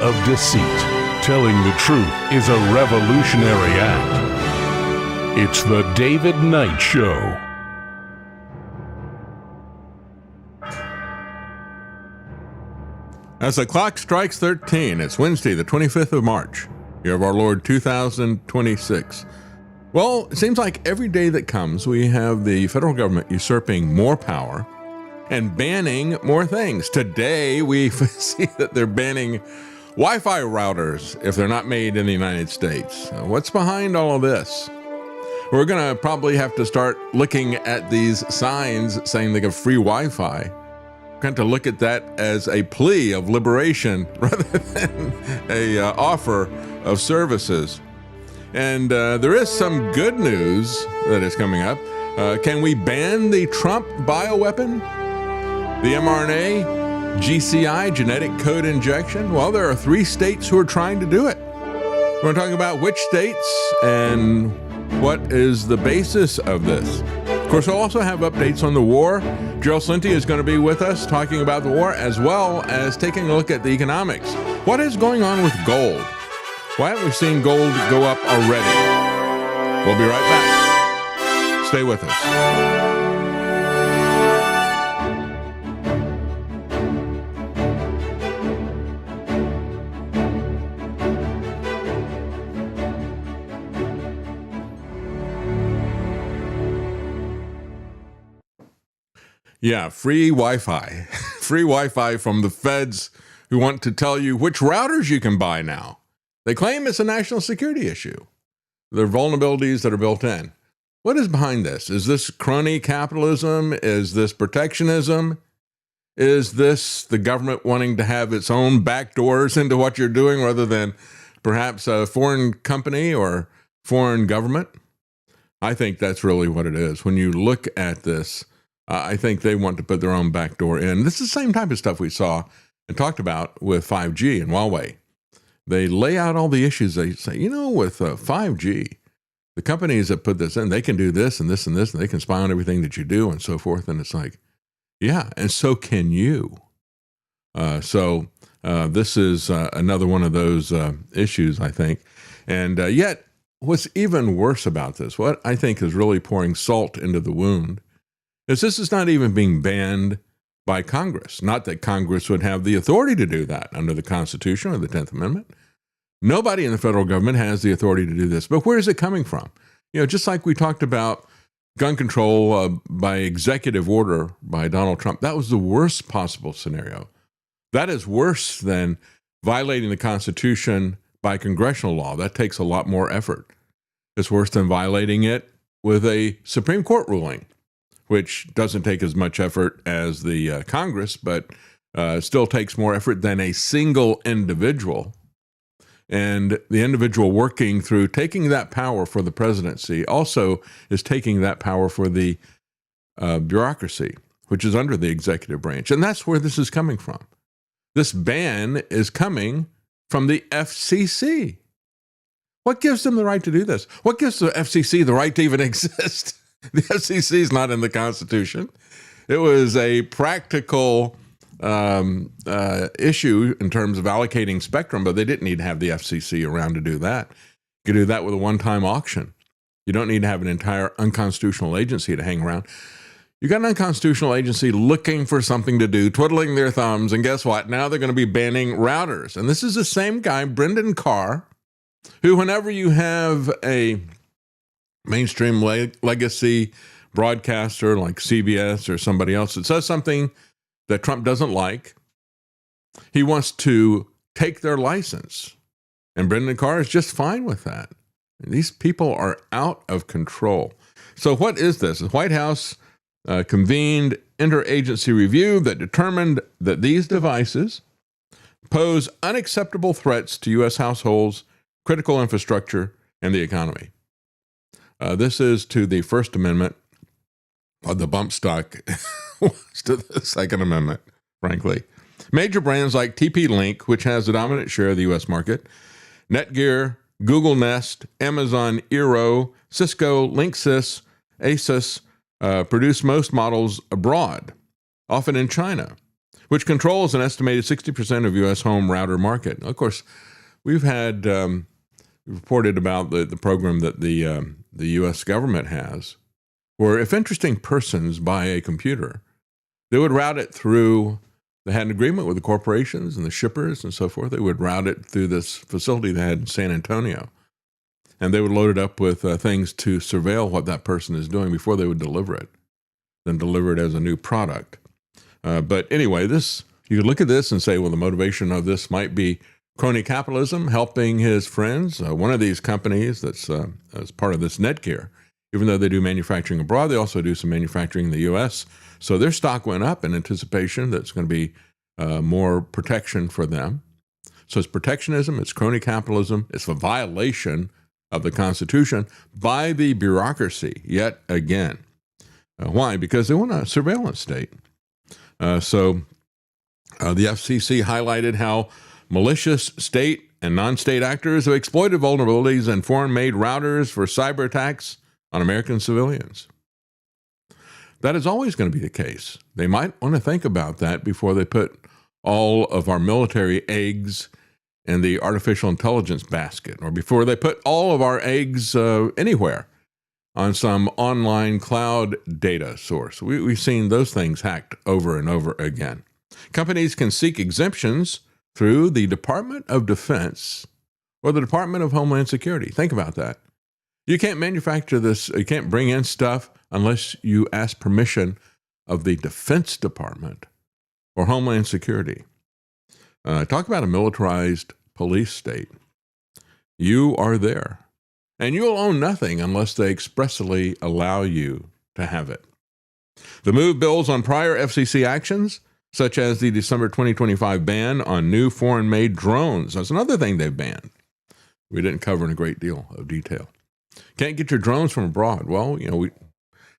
of deceit. Telling the truth is a revolutionary act. It's the David Knight Show. As the clock strikes 13, it's Wednesday, the 25th of March, year of our Lord 2026. Well, it seems like every day that comes, we have the federal government usurping more power and banning more things. Today, we see that they're banning Wi-Fi routers if they're not made in the United States. What's behind all of this? We're going to probably have to start looking at these signs saying they give free Wi-Fi. Kind of look at that as a plea of liberation rather than a offer of services. And there is some good news that is coming up. Can we ban the Trump bioweapon? The mRNA, GCI, genetic code injection? Well, there are 3 states who are trying to do it. We're going to talk about which states and what is the basis of this. Of course, we'll also have updates on the war. Gerald Slinty is going to be with us talking about the war, as well as taking a look at the economics. What is going on with gold? Why haven't we seen gold go up already? We'll be right back. Stay with us. Yeah, free Wi-Fi. Free Wi-Fi from the feds who want to tell you which routers you can buy now. They claim it's a national security issue. There are vulnerabilities that are built in. What is behind this? Is this crony capitalism? Is this protectionism? Is this the government wanting to have its own backdoors into what you're doing rather than perhaps a foreign company or foreign government? I think that's really what it is. When you look at this, I think they want to put their own backdoor in. This is the same type of stuff we saw and talked about with 5G and Huawei. They lay out all the issues. They say, with 5G, the companies that put this in, they can do this and this and this, and they can spy on everything that you do and so forth. And it's like, yeah, and so can you. So this is another one of those issues, I think. And yet, what's even worse about this, what I think is really pouring salt into the wound, is this is not even being banned by Congress. Not that Congress would have the authority to do that under the Constitution or the 10th Amendment. Nobody in the federal government has the authority to do this. But where is it coming from? Just like we talked about gun control by executive order by Donald Trump, that was the worst possible scenario. That is worse than violating the Constitution by congressional law. That takes a lot more effort. It's worse than violating it with a Supreme Court ruling, which doesn't take as much effort as the Congress, but still takes more effort than a single individual. And the individual working through taking that power for the presidency also is taking that power for the bureaucracy, which is under the executive branch. And that's where this is coming from. This ban is coming from the FCC. What gives them the right to do this? What gives the FCC the right to even exist? The FCC is not in the Constitution. It was a practical issue in terms of allocating spectrum, but they didn't need to have the FCC around to do that. You could do that with a one-time auction. You don't need to have an entire unconstitutional agency to hang around. You got an unconstitutional agency looking for something to do, twiddling their thumbs, and guess what? Now they're going to be banning routers. And this is the same guy, Brendan Carr, who whenever you have a mainstream legacy broadcaster like CBS or somebody else that says something that Trump doesn't like, he wants to take their license. And Brendan Carr is just fine with that. And these people are out of control. So what is this? The White House convened interagency review that determined that these devices pose unacceptable threats to U.S. households, critical infrastructure, and the economy. This is to the First Amendment, or the bump stock to the Second Amendment, frankly. Major brands like TP-Link, which has the dominant share of the U.S. market, Netgear, Google Nest, Amazon Eero, Cisco, Linksys, Asus produce most models abroad, often in China, which controls an estimated 60% of U.S. home router market. Of course, we've had reported about the program that the U.S. government has, where if interesting persons buy a computer, they would route it through. They had an agreement with the corporations and the shippers and so forth. They would route it through this facility they had in San Antonio. And they would load it up with things to surveil what that person is doing before they would deliver it, then deliver it as a new product. But anyway, you could look at this and say, well, the motivation of this might be crony capitalism, helping his friends. One of these companies that's as part of this Netgear, even though they do manufacturing abroad, they also do some manufacturing in the U.S. So their stock went up in anticipation that it's going to be more protection for them. So it's protectionism, it's crony capitalism, it's a violation of the Constitution by the bureaucracy yet again. Why? Because they want a surveillance state. So the FCC highlighted how malicious state and non-state actors have exploited vulnerabilities in foreign-made routers for cyber attacks on American civilians. That is always going to be the case. They might want to think about that before they put all of our military eggs in the artificial intelligence basket, or before they put all of our eggs anywhere on some online cloud data source. We've seen those things hacked over and over again. Companies can seek exemptions through the Department of Defense or the Department of Homeland Security. Think about that. You can't manufacture this, you can't bring in stuff unless you ask permission of the Defense Department or Homeland Security. Talk about a militarized police state. You are there, and you'll own nothing unless they expressly allow you to have it. The move builds on prior FCC actions, such as the December 2025 ban on new foreign-made drones. That's another thing they've banned. We didn't cover in a great deal of detail. Can't get your drones from abroad. Well, we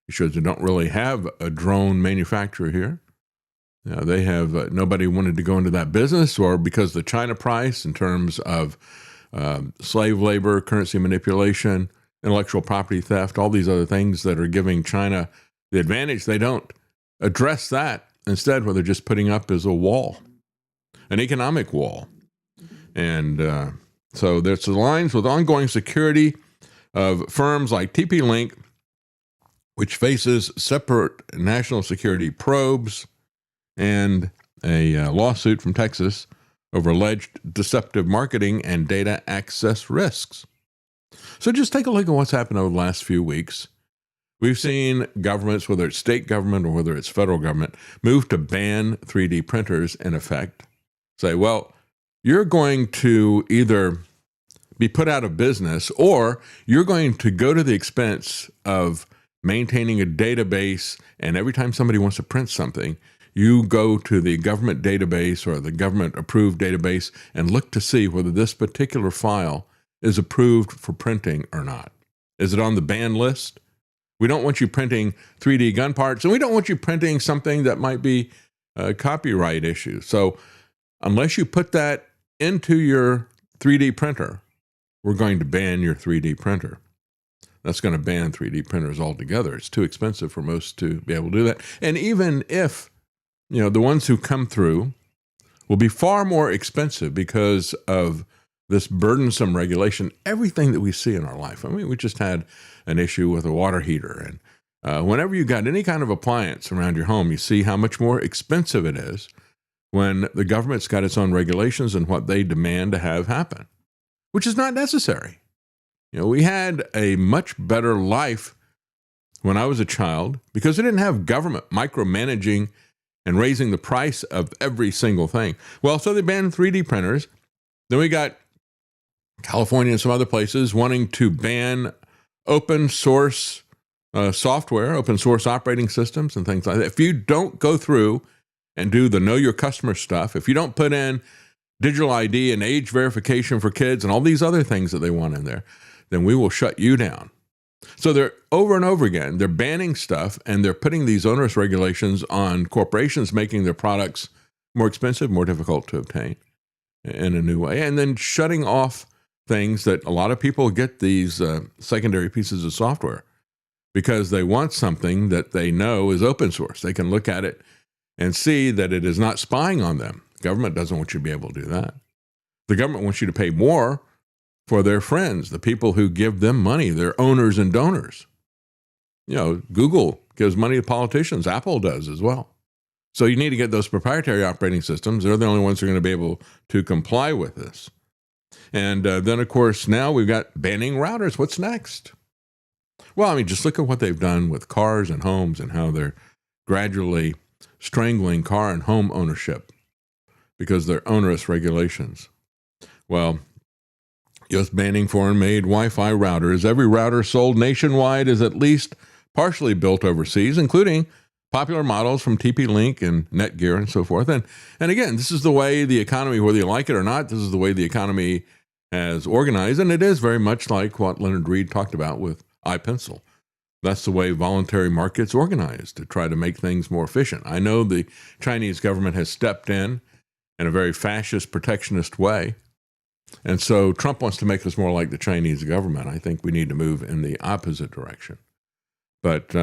don't really have a drone manufacturer here. They have nobody wanted to go into that business, or because the China price in terms of slave labor, currency manipulation, intellectual property theft, all these other things that are giving China the advantage, they don't address that. Instead, what they're just putting up is a wall, an economic wall. And so there's aligns with ongoing security of firms like TP-Link, which faces separate national security probes and a lawsuit from Texas over alleged deceptive marketing and data access risks. So just take a look at what's happened over the last few weeks. We've seen governments, whether it's state government or whether it's federal government, move to ban 3D printers in effect. Say, well, you're going to either be put out of business, or you're going to go to the expense of maintaining a database, and every time somebody wants to print something, you go to the government database or the government-approved database and look to see whether this particular file is approved for printing or not. Is it on the ban list? We don't want you printing 3D gun parts, and we don't want you printing something that might be a copyright issue. So unless you put that into your 3D printer, we're going to ban your 3D printer. That's going to ban 3D printers altogether. It's too expensive for most to be able to do that. And even if, the ones who come through will be far more expensive because of this burdensome regulation, everything that we see in our life. I mean, we just had an issue with a water heater. And whenever you got any kind of appliance around your home, you see how much more expensive it is when the government's got its own regulations and what they demand to have happen, which is not necessary. We had a much better life when I was a child because we didn't have government micromanaging and raising the price of every single thing. Well, so they banned 3D printers. Then we got California and some other places wanting to ban open source software, open source operating systems and things like that. If you don't go through and do the know your customer stuff, if you don't put in digital ID and age verification for kids and all these other things that they want in there, then we will shut you down. So they're over and over again, they're banning stuff and they're putting these onerous regulations on corporations, making their products more expensive, more difficult to obtain in a new way, and then shutting off things that a lot of people get these secondary pieces of software because they want something that they know is open source. They can look at it and see that it is not spying on them. The government doesn't want you to be able to do that. The government wants you to pay more for their friends, the people who give them money, their owners and donors. Google gives money to politicians. Apple does as well. So you need to get those proprietary operating systems. They're the only ones who are going to be able to comply with this. And then, of course, now we've got banning routers. What's next? Well, just look at what they've done with cars and homes and how they're gradually strangling car and home ownership because they're onerous regulations. Well, just banning foreign-made Wi-Fi routers. Every router sold nationwide is at least partially built overseas, including popular models from TP-Link and Netgear and so forth. And again, this is the way the economy, whether you like it or not, this is the way the economy has organized. And it is very much like what Leonard Read talked about with iPencil. That's the way voluntary markets organize to try to make things more efficient. I know the Chinese government has stepped in a very fascist, protectionist way. And so Trump wants to make us more like the Chinese government. I think we need to move in the opposite direction. But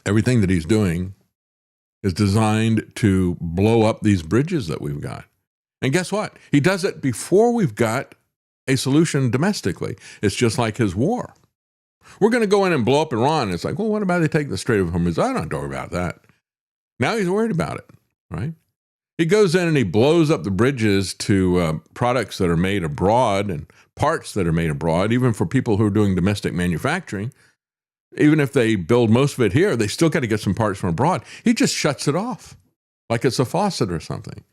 everything that he's doing is designed to blow up these bridges that we've got. And guess what? He does it before we've got a solution domestically. It's just like his war. We're going to go in and blow up Iran. It's like, well, what about they take the Strait of Hormuz? I don't worry about that. Now he's worried about it, right? He goes in and he blows up the bridges to products that are made abroad and parts that are made abroad, even for people who are doing domestic manufacturing. Even if they build most of it here, they still got to get some parts from abroad. He just shuts it off like it's a faucet or something,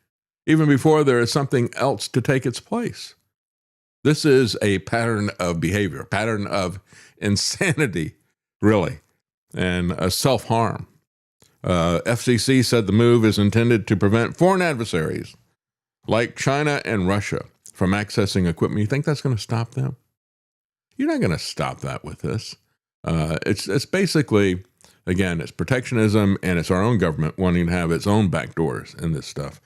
even before there is something else to take its place. This is a pattern of behavior, a pattern of insanity, really, and a self-harm. FCC said the move is intended to prevent foreign adversaries like China and Russia from accessing equipment. You think that's going to stop them? You're not going to stop that with this. It's basically, again, it's protectionism, and it's our own government wanting to have its own backdoors in this stuff.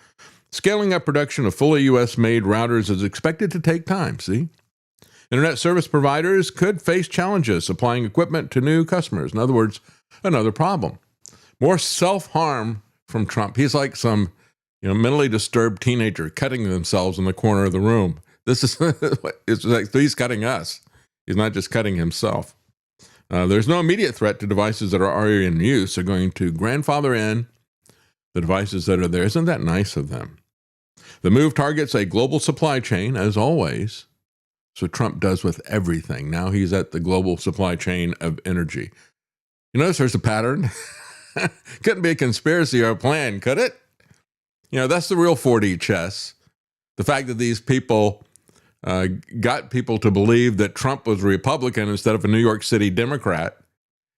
Scaling up production of fully U.S.-made routers is expected to take time, see? Internet service providers could face challenges supplying equipment to new customers. In other words, another problem. More self-harm from Trump. He's like some mentally disturbed teenager cutting themselves in the corner of the room. This is it's like he's cutting us. He's not just cutting himself. There's no immediate threat to devices that are already in use. They're going to grandfather in the devices that are there. Isn't that nice of them? The move targets a global supply chain, as always. So Trump does with everything. Now he's at the global supply chain of energy. You notice there's a pattern? Couldn't be a conspiracy or a plan, could it? That's the real 4D chess. The fact that these people got people to believe that Trump was a Republican instead of a New York City Democrat,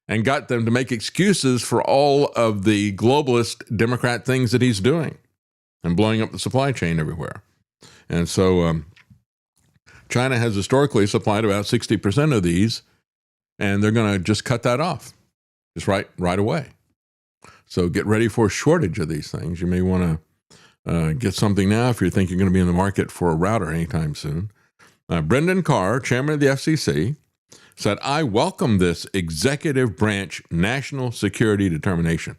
and got them to make excuses for all of the globalist Democrat things that he's doing and blowing up the supply chain everywhere. And so China has historically supplied about 60% of these, and they're going to just cut that off just right away. So get ready for a shortage of these things. You may want to get something now if you think you're going to be in the market for a router anytime soon. Brendan Carr, chairman of the FCC, said, "I welcome this executive branch national security determination.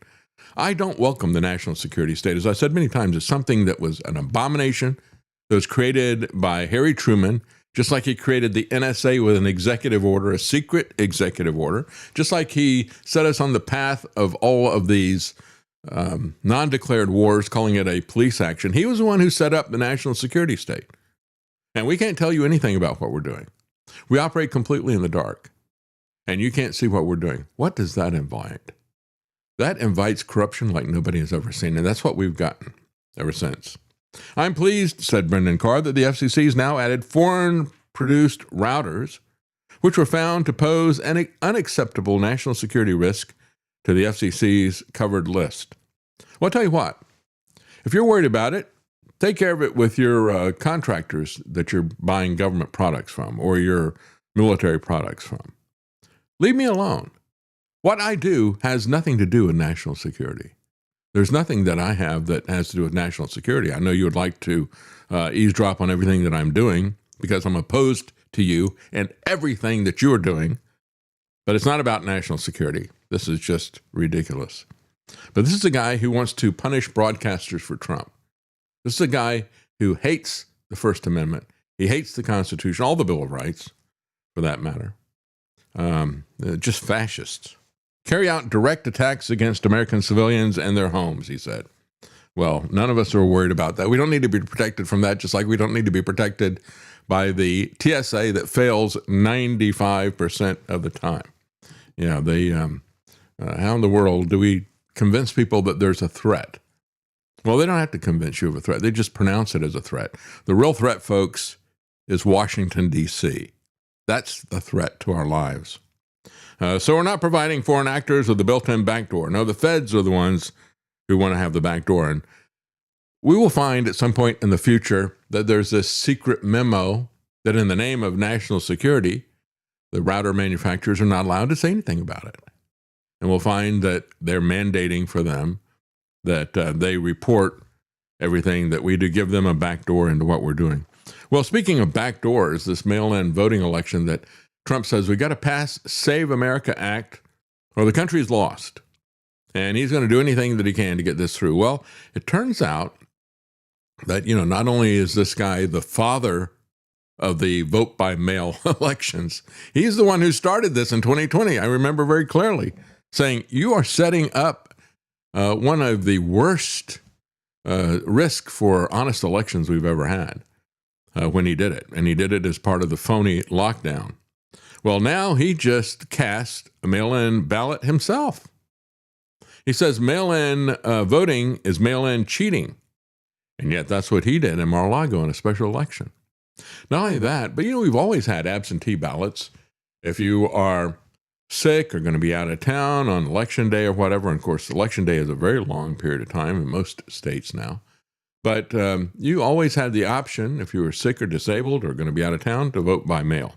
I don't welcome the national security state. As I said many times, it's something that was an abomination that was created by Harry Truman, just like he created the NSA with an executive order, a secret executive order, just like he set us on the path of all of these non-declared wars, calling it a police action. He was the one who set up the national security state. And we can't tell you anything about what we're doing. We operate completely in the dark, and you can't see what we're doing. What does that invite? That invites corruption like nobody has ever seen, and that's what we've gotten ever since. I'm pleased," said Brendan Carr, "that the FCC has now added foreign-produced routers, which were found to pose an unacceptable national security risk to the FCC's covered list." Well, I'll tell you what. If you're worried about it, take care of it with your contractors that you're buying government products from or your military products from. Leave me alone. What I do has nothing to do with national security. There's nothing that I have that has to do with national security. I know you would like to eavesdrop on everything that I'm doing because I'm opposed to you and everything that you're doing, but it's not about national security. This is just ridiculous. But this is a guy who wants to punish broadcasters for Trump. This is a guy who hates the First Amendment. He hates the Constitution, all the Bill of Rights, for that matter. Just fascists. Carry out direct attacks against American civilians and their homes, he said. Well, none of us are worried about that. We don't need to be protected from that, just like we don't need to be protected by the TSA that fails 95% of the time. Yeah, how in the world do we convince people that there's a threat? Well, they don't have to convince you of a threat. They just pronounce it as a threat. The real threat, folks, is Washington, D.C. That's the threat to our lives. So we're not providing foreign actors with the built-in backdoor. No, the feds are the ones who want to have the backdoor. And we will find at some point in the future that there's this secret memo that in the name of national security, the router manufacturers are not allowed to say anything about it. And we'll find that they're mandating for them that they report everything that we do, give them a backdoor into what we're doing. Well, speaking of backdoors, this mail-in voting election that Trump says we got to pass Save America Act or the country's lost. And he's going to do anything that he can to get this through. Well, it turns out that, not only is this guy the father of the vote by mail elections, he's the one who started this in 2020. I remember very clearly saying, you are setting up one of the worst risk for honest elections we've ever had when he did it. And he did it as part of the phony lockdown. Well, now he just cast a mail-in ballot himself. He says mail-in voting is mail-in cheating. And yet that's what he did in Mar-a-Lago in a special election. Not only that, but we've always had absentee ballots. If you are sick or going to be out of town on election day or whatever, and of course, election day is a very long period of time in most states now. But you always had the option, if you were sick or disabled or going to be out of town, to vote by mail.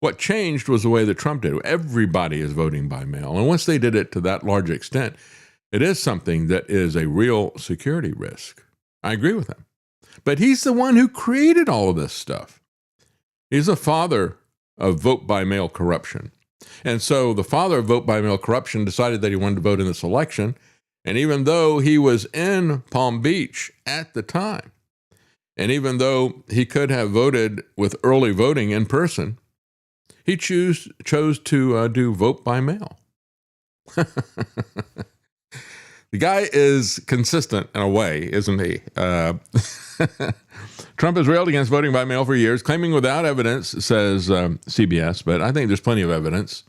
What changed was the way that Trump did it. Everybody is voting by mail. And once they did it to that large extent, it is something that is a real security risk. I agree with him. But he's the one who created all of this stuff. He's the father of vote by mail corruption. And so the father of vote by mail corruption decided that he wanted to vote in this election. And even though he was in Palm Beach at the time, and even though he could have voted with early voting in person, he chose to do vote by mail. The guy is consistent in a way, isn't he? Trump has railed against voting by mail for years, claiming without evidence, says CBS, but I think there's plenty of evidence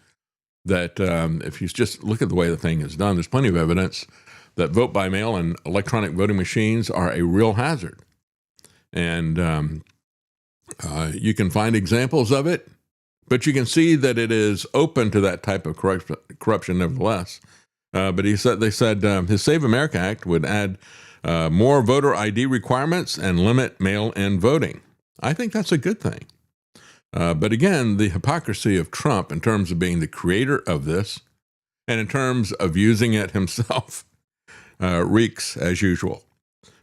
that if you just look at the way the thing is done, there's plenty of evidence that vote by mail and electronic voting machines are a real hazard. And you can find examples of it, but you can see that it is open to that type of corruption nevertheless. But they said his Save America Act would add more voter ID requirements and limit mail-in voting. I think that's a good thing. But again, the hypocrisy of Trump in terms of being the creator of this and in terms of using it himself reeks as usual.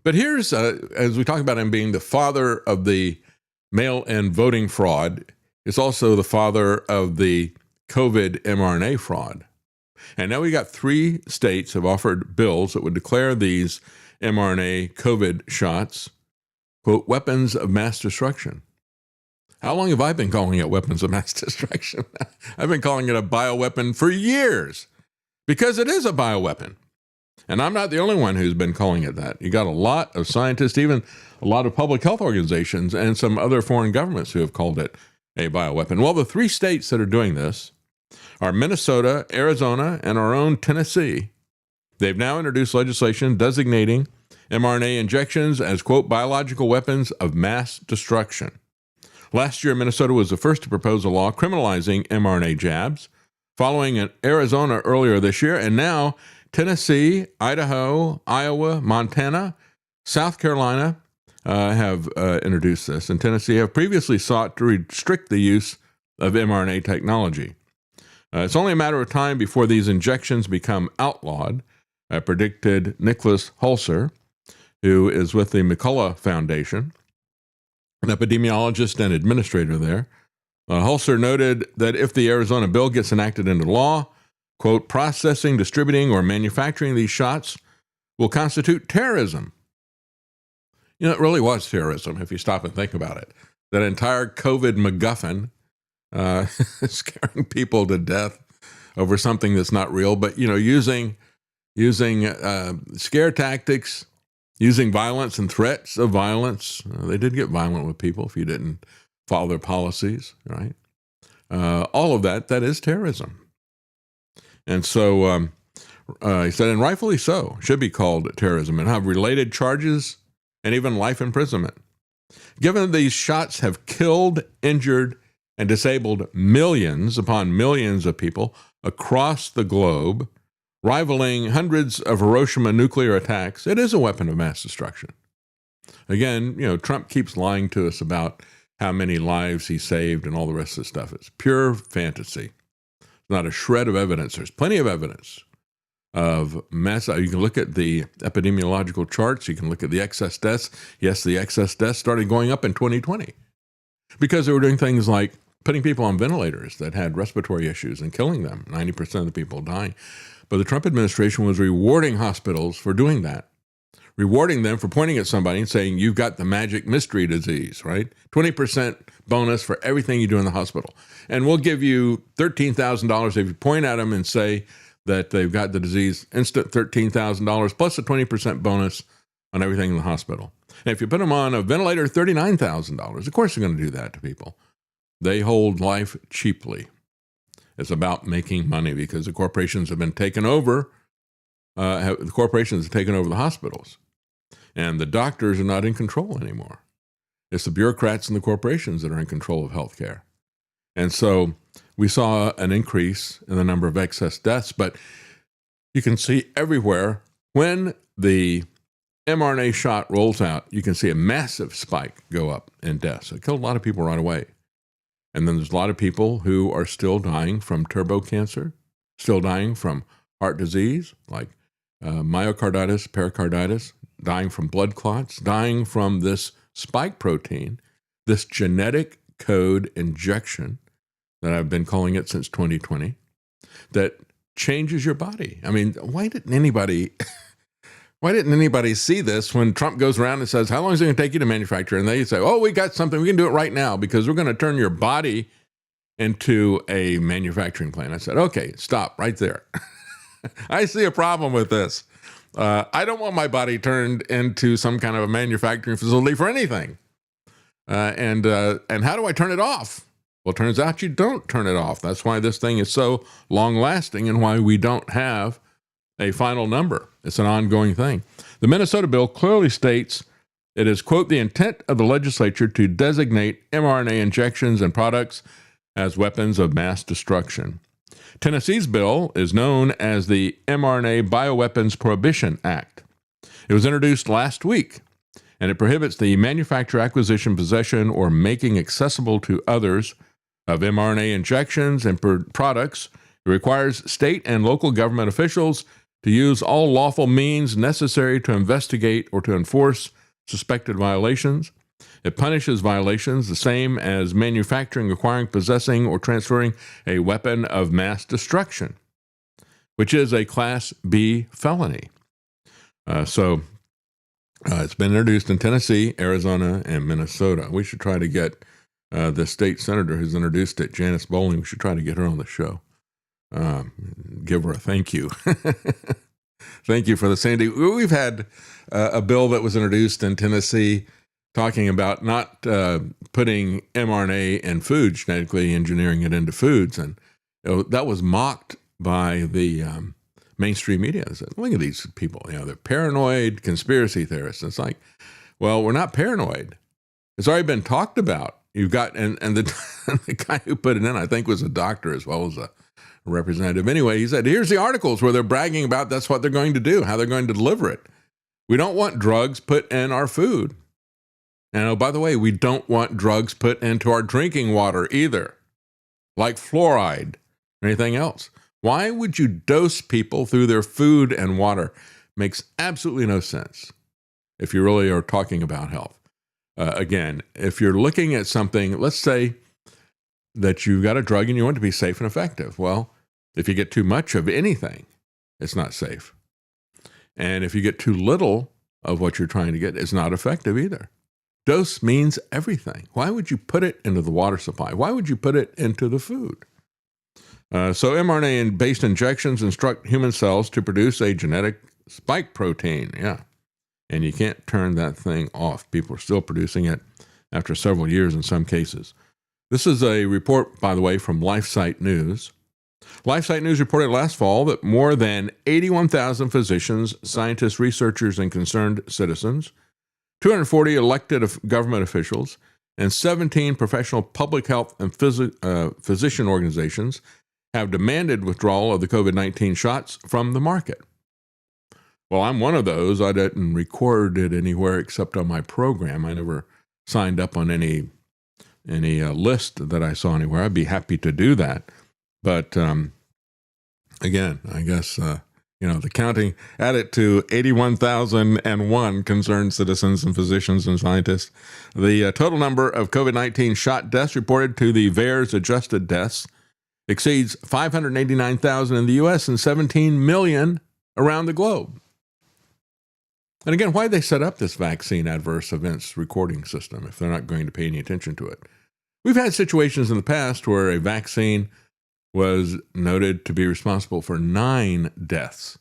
But here's, as we talk about him being the father of the mail-in voting fraud, is also the father of the COVID mRNA fraud. And now we got 3 states have offered bills that would declare these mRNA COVID shots, quote, weapons of mass destruction. How long have I been calling it weapons of mass destruction? I've been calling it a bioweapon for years because it is a bioweapon. And I'm not the only one who's been calling it that. You got a lot of scientists, even a lot of public health organizations and some other foreign governments who have called it a bioweapon. Well, the 3 states that are doing this are Minnesota, Arizona, and our own Tennessee. They've now introduced legislation designating mRNA injections as, quote, biological weapons of mass destruction. Last year, Minnesota was the first to propose a law criminalizing mRNA jabs, following in Arizona earlier this year, and now Tennessee, Idaho, Iowa, Montana, South Carolina have introduced this, and Tennessee have previously sought to restrict the use of mRNA technology. It's only a matter of time before these injections become outlawed, predicted Nicholas Holzer, who is with the McCullough Foundation, an epidemiologist and administrator there. Holzer noted that if the Arizona bill gets enacted into law, quote, processing, distributing, or manufacturing these shots will constitute terrorism. You know, it really was terrorism if you stop and think about it. That entire COVID MacGuffin, scaring people to death over something that's not real, but, you know, using scare tactics, using violence and threats of violence. They did get violent with people if you didn't follow their policies, right? All of that is terrorism. And so he said, and rightfully so, should be called terrorism and have related charges and even life imprisonment. Given these shots have killed, injured, and disabled millions upon millions of people across the globe, rivaling hundreds of Hiroshima nuclear attacks, it is a weapon of mass destruction. Again, you know, Trump keeps lying to us about how many lives he saved and all the rest of the stuff. It's pure fantasy. Not a shred of evidence. There's plenty of evidence of mass. You can look at the epidemiological charts. You can look at the excess deaths. Yes, the excess deaths started going up in 2020 because they were doing things like putting people on ventilators that had respiratory issues and killing them, 90% of the people dying. But the Trump administration was rewarding hospitals for doing that, rewarding them for pointing at somebody and saying, you've got the magic mystery disease, right? 20% bonus for everything you do in the hospital. And we'll give you $13,000 if you point at them and say that they've got the disease, instant $13,000 plus a 20% bonus on everything in the hospital. And if you put them on a ventilator, $39,000. Of course they're going to do that to people. They hold life cheaply. It's about making money because the corporations have been taken over. The corporations have taken over the hospitals. And the doctors are not in control anymore. It's the bureaucrats and the corporations that are in control of healthcare. And so we saw an increase in the number of excess deaths, but you can see everywhere when the mRNA shot rolls out, you can see a massive spike go up in deaths. It killed a lot of people right away. And then there's a lot of people who are still dying from turbo cancer, still dying from heart disease, like myocarditis, pericarditis, dying from blood clots, dying from this spike protein, this genetic code injection that I've been calling it since 2020, that changes your body. I mean, why didn't anybody see this when Trump goes around and says, how long is it going to take you to manufacture? And they say, oh, we got something. We can do it right now because we're going to turn your body into a manufacturing plant. I said, okay, stop right there. I see a problem with this. I don't want my body turned into some kind of a manufacturing facility for anything. And how do I turn it off? Well, it turns out you don't turn it off. That's why this thing is so long-lasting and why we don't have a final number. It's an ongoing thing. The Minnesota bill clearly states it is, quote, the intent of the legislature to designate mRNA injections and products as weapons of mass destruction. Tennessee's bill is known as the mRNA Bioweapons Prohibition Act. It was introduced last week, and it prohibits the manufacture, acquisition, possession, or making accessible to others of mRNA injections and products. It requires state and local government officials to use all lawful means necessary to investigate or to enforce suspected violations. It punishes violations the same as manufacturing, acquiring, possessing, or transferring a weapon of mass destruction, which is a Class B felony. It's been introduced in Tennessee, Arizona, and Minnesota. We should try to get the state senator who's introduced it, Janice Bowling. We should try to get her on the show. Give her a thank you. Thank you for the Sandy. We've had a bill that was introduced in Tennessee talking about not putting mRNA in food, genetically engineering it into foods. And that was mocked by the mainstream media. They said, look at these people, they're paranoid conspiracy theorists. And it's like, well, we're not paranoid. It's already been talked about. You've got, and the guy who put it in, I think, was a doctor as well as a representative. Anyway, he said, here's the articles where they're bragging about that's what they're going to do, how they're going to deliver it. We don't want drugs put in our food. And oh, by the way, we don't want drugs put into our drinking water either, like fluoride or anything else. Why would you dose people through their food and water? Makes absolutely no sense if you really are talking about health. Again, if you're looking at something, let's say that you've got a drug and you want it to be safe and effective. Well, If you get too much of anything, it's not safe. And if you get too little of what you're trying to get, it's not effective either. Dose means everything. Why would you put it into the water supply? Why would you put it into the food? So mRNA-based injections instruct human cells to produce a genetic spike protein. Yeah. And you can't turn that thing off. People are still producing it after several years in some cases. This is a report, by the way, from LifeSite News. LifeSite News reported last fall that more than 81,000 physicians, scientists, researchers, and concerned citizens, 240 elected government officials, and 17 professional public health and physician organizations have demanded withdrawal of the COVID-19 shots from the market. Well, I'm one of those. I didn't record it anywhere except on my program. I never signed up on any list that I saw anywhere. I'd be happy to do that. But again, I guess, the counting, add it to 81,001 concerned citizens and physicians and scientists. The total number of COVID-19 shot deaths reported to the VAERS adjusted deaths exceeds 589,000 in the U.S. and 17 million around the globe. And again, why they set up this vaccine adverse events recording system if they're not going to pay any attention to it? We've had situations in the past where a vaccine was noted to be responsible for 9 deaths.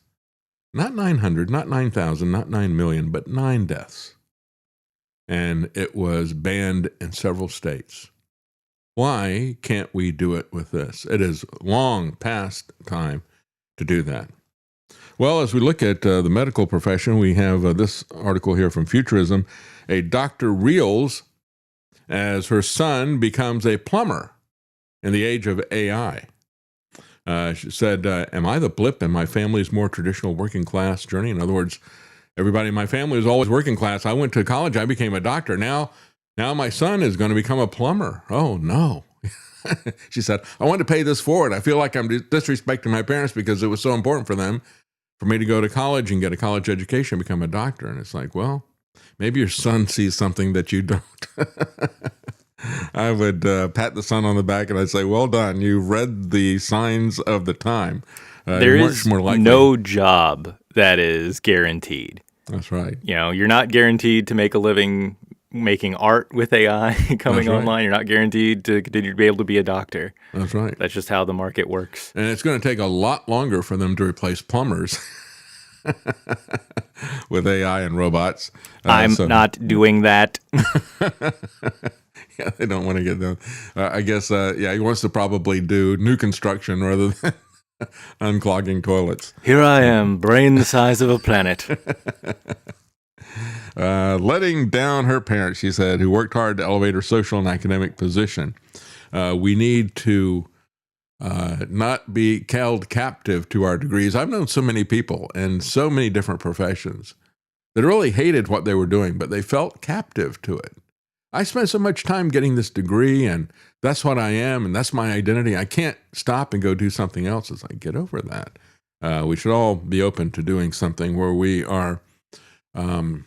Not 900, not 9,000, not 9 million, but 9 deaths. And it was banned in several states. Why can't we do it with this? It is long past time to do that. Well, as we look at the medical profession, we have this article here from Futurism. A doctor reels as her son becomes a plumber in the age of AI. She said, am I the blip in my family's more traditional working class journey? In other words, everybody in my family was always working class. I went to college. I became a doctor. Now my son is going to become a plumber. Oh, no. She said, I want to pay this forward. I feel like I'm disrespecting my parents because it was so important for them for me to go to college and get a college education, become a doctor. And it's like, well, maybe your son sees something that you don't. I would pat the son on the back and I'd say, well done. You read the signs of the time. There is no job that is guaranteed. That's right. You're not guaranteed to make a living making art with AI coming online. You're not guaranteed to continue to be able to be a doctor. That's right. That's just how the market works. And it's going to take a lot longer for them to replace plumbers with AI and robots. I'm not doing that. Yeah, they don't want to get them. I guess, he wants to probably do new construction rather than unclogging toilets. Here I am, brain the size of a planet. Letting down her parents, she said, who worked hard to elevate her social and academic position. We need to not be held captive to our degrees. I've known so many people in so many different professions that really hated what they were doing, but they felt captive to it. I spent so much time getting this degree, and that's what I am, and that's my identity. I can't stop and go do something else. It's like, get over that. We should all be open to doing something where we are valued.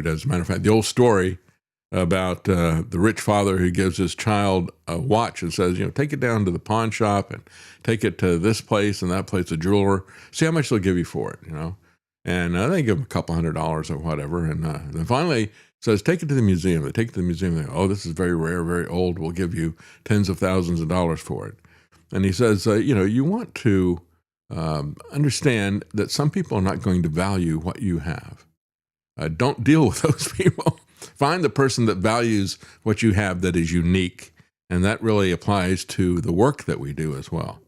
As a matter of fact, the old story about the rich father who gives his child a watch and says, take it down to the pawn shop and take it to this place and that place, a jeweler, see how much they'll give you for it, And they give him a couple $100 or whatever. And then finally says, take it to the museum. They take it to the museum. They go, oh, this is very rare, very old. We'll give you tens of thousands of dollars for it. And he says, you want to understand that some people are not going to value what you have. Don't deal with those people. Find the person that values what you have that is unique. And that really applies to the work that we do as well.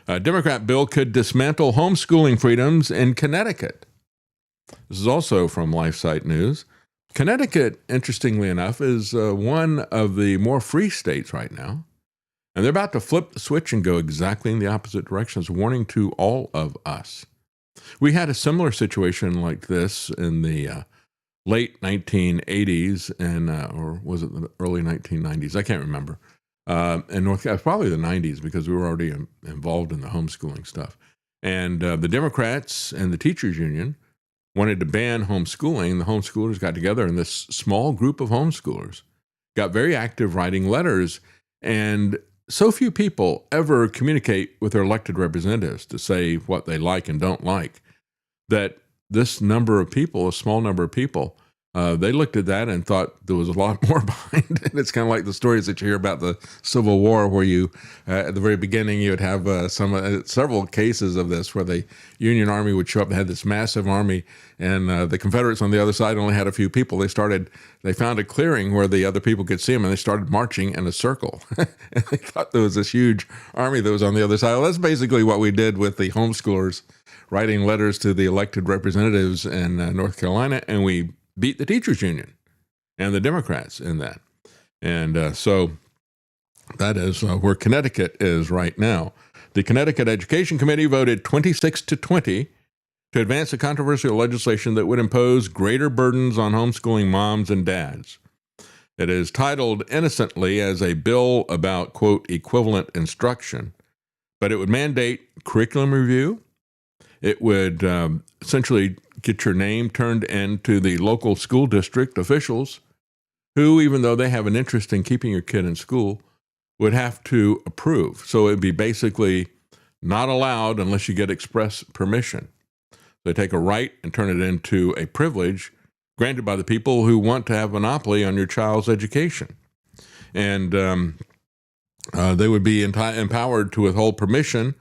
A Democrat bill could dismantle homeschooling freedoms in Connecticut. This is also from LifeSite News. Connecticut, interestingly enough, is one of the more free states right now. And they're about to flip the switch and go exactly in the opposite direction. It's a warning to all of us. We had a similar situation like this in the late 1980s or was it the early 1990s? I can't remember. In North Carolina, probably the 90s, because we were already involved in the homeschooling stuff. And the Democrats and the teachers union wanted to ban homeschooling. The homeschoolers got together, and this small group of homeschoolers got very active writing letters. And so few people ever communicate with their elected representatives to say what they like and don't like, that this number of people, a small number of people, they looked at that and thought there was a lot more behind it. It's kind of like the stories that you hear about the Civil War, where you, at the very beginning, you would have several cases of this, where the Union Army would show up and had this massive army, and the Confederates on the other side only had a few people. They found a clearing where the other people could see them, and they started marching in a circle. And they thought there was this huge army that was on the other side. Well, that's basically what we did with the homeschoolers, writing letters to the elected representatives in North Carolina, and we beat the teachers union and the Democrats in that. And so that is where Connecticut is right now. The Connecticut Education Committee voted 26-20 to advance a controversial legislation that would impose greater burdens on homeschooling moms and dads. It is titled innocently as a bill about, quote, equivalent instruction, but it would mandate curriculum review. It would essentially get your name turned into the local school district officials who, even though they have an interest in keeping your kid in school, would have to approve. So it'd be basically not allowed unless you get express permission. They take a right and turn it into a privilege granted by the people who want to have monopoly on your child's education. And they would be empowered to withhold permission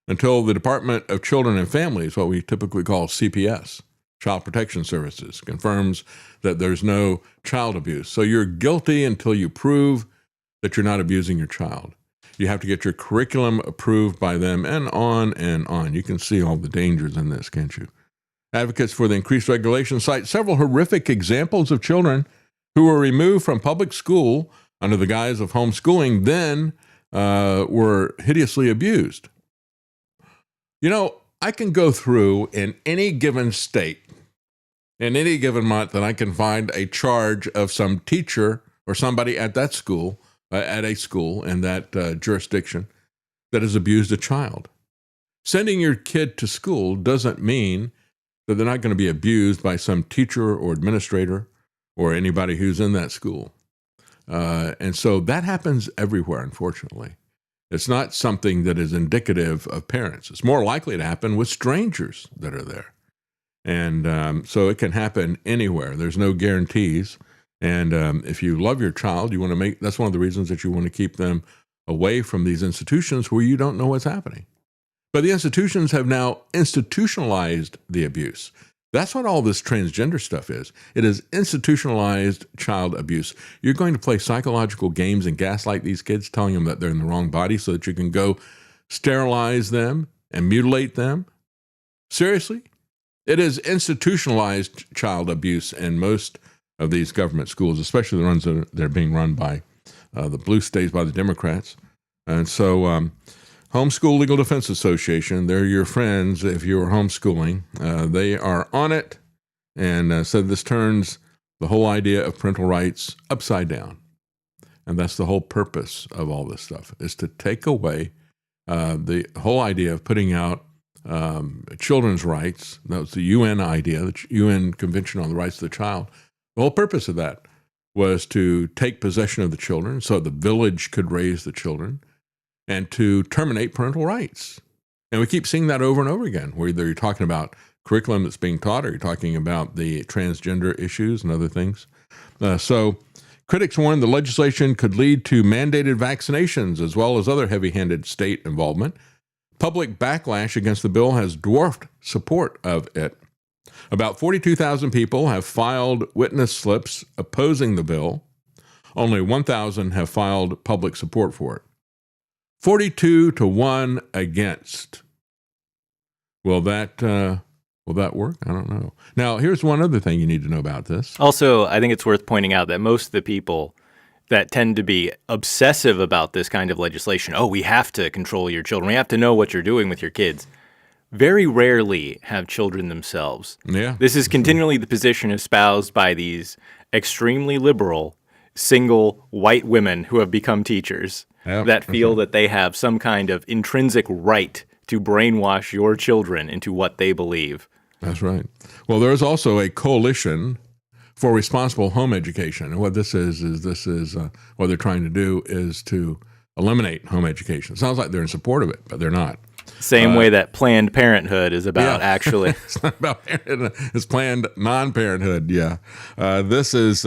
until the Department of Children and Families, what we typically call CPS, Child Protection Services, confirms that there's no child abuse. So you're guilty until you prove that you're not abusing your child. You have to get your curriculum approved by them, and on and on. You can see all the dangers in this, can't you? Advocates for the increased regulation cite several horrific examples of children who were removed from public school under the guise of homeschooling, then were hideously abused. You know, I can go through in any given state, in any given month, and I can find a charge of some teacher or somebody at that school, at a school in that jurisdiction, that has abused a child. Sending your kid to school doesn't mean that they're not going to be abused by some teacher or administrator or anybody who's in that school. And so that happens everywhere, unfortunately. It's not something that is indicative of parents. It's more likely to happen with strangers that are there. And so it can happen anywhere. There's no guarantees. And if you love your child, you want to that's one of the reasons that you want to keep them away from these institutions where you don't know what's happening. But the institutions have now institutionalized the abuse. That's what all this transgender stuff is. It is institutionalized child abuse. You're going to play psychological games and gaslight these kids, telling them that they're in the wrong body so that you can go sterilize them and mutilate them. Seriously? It is institutionalized child abuse in most of these government schools, especially the ones that are being run by the blue states, by the Democrats. And so Homeschool Legal Defense Association, they're your friends if you're homeschooling. They are on it and said this turns the whole idea of parental rights upside down. And that's the whole purpose of all this stuff, is to take away the whole idea of putting out children's rights. That was the UN idea, the UN Convention on the Rights of the Child. The whole purpose of that was to take possession of the children so the village could raise the children, and to terminate parental rights. And we keep seeing that over and over again, whether you're talking about curriculum that's being taught or you're talking about the transgender issues and other things. So critics warn the legislation could lead to mandated vaccinations as well as other heavy-handed state involvement. Public backlash against the bill has dwarfed support of it. About 42,000 people have filed witness slips opposing the bill. Only 1,000 have filed public support for it. 42-1 against. Will that work? I don't know. Now, here's one other thing you need to know about this. Also, I think it's worth pointing out that most of the people that tend to be obsessive about this kind of legislation, we have to control your children, we have to know what you're doing with your kids, very rarely have children themselves. Yeah. This is continually the position espoused by these extremely liberal, single, white women who have become teachers. Yep, that feel that they have some kind of intrinsic right to brainwash your children into what they believe. That's right. Well, there's also a coalition for responsible home education. And what this is what they're trying to do is to eliminate home education. Sounds like they're in support of it, but they're not. Same way that Planned Parenthood is about, actually. It's not about parenthood. It's Planned Non-Parenthood, yeah. This is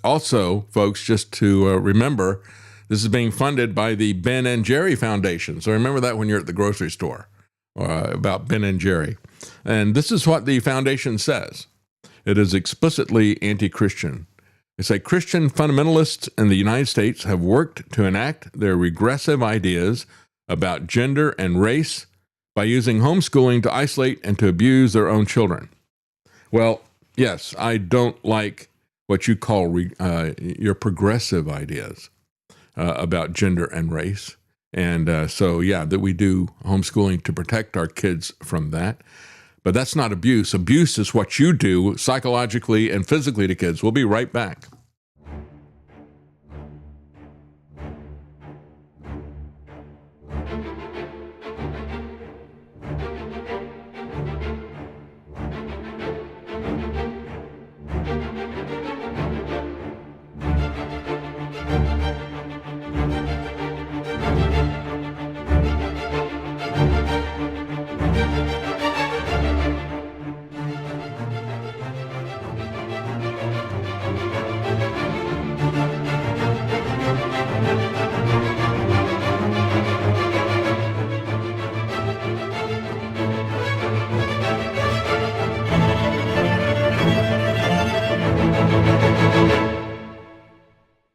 also, folks, just to remember, this is being funded by the Ben and Jerry Foundation. So remember that when you're at the grocery store, about Ben and Jerry. And this is what the foundation says. It is explicitly anti-Christian. They say Christian fundamentalists in the United States have worked to enact their regressive ideas about gender and race by using homeschooling to isolate and to abuse their own children. Well, yes, I don't like what you call your progressive ideas about gender and race. And so, yeah, that we do homeschooling to protect our kids from that. But that's not abuse. Abuse is what you do psychologically and physically to kids. We'll be right back.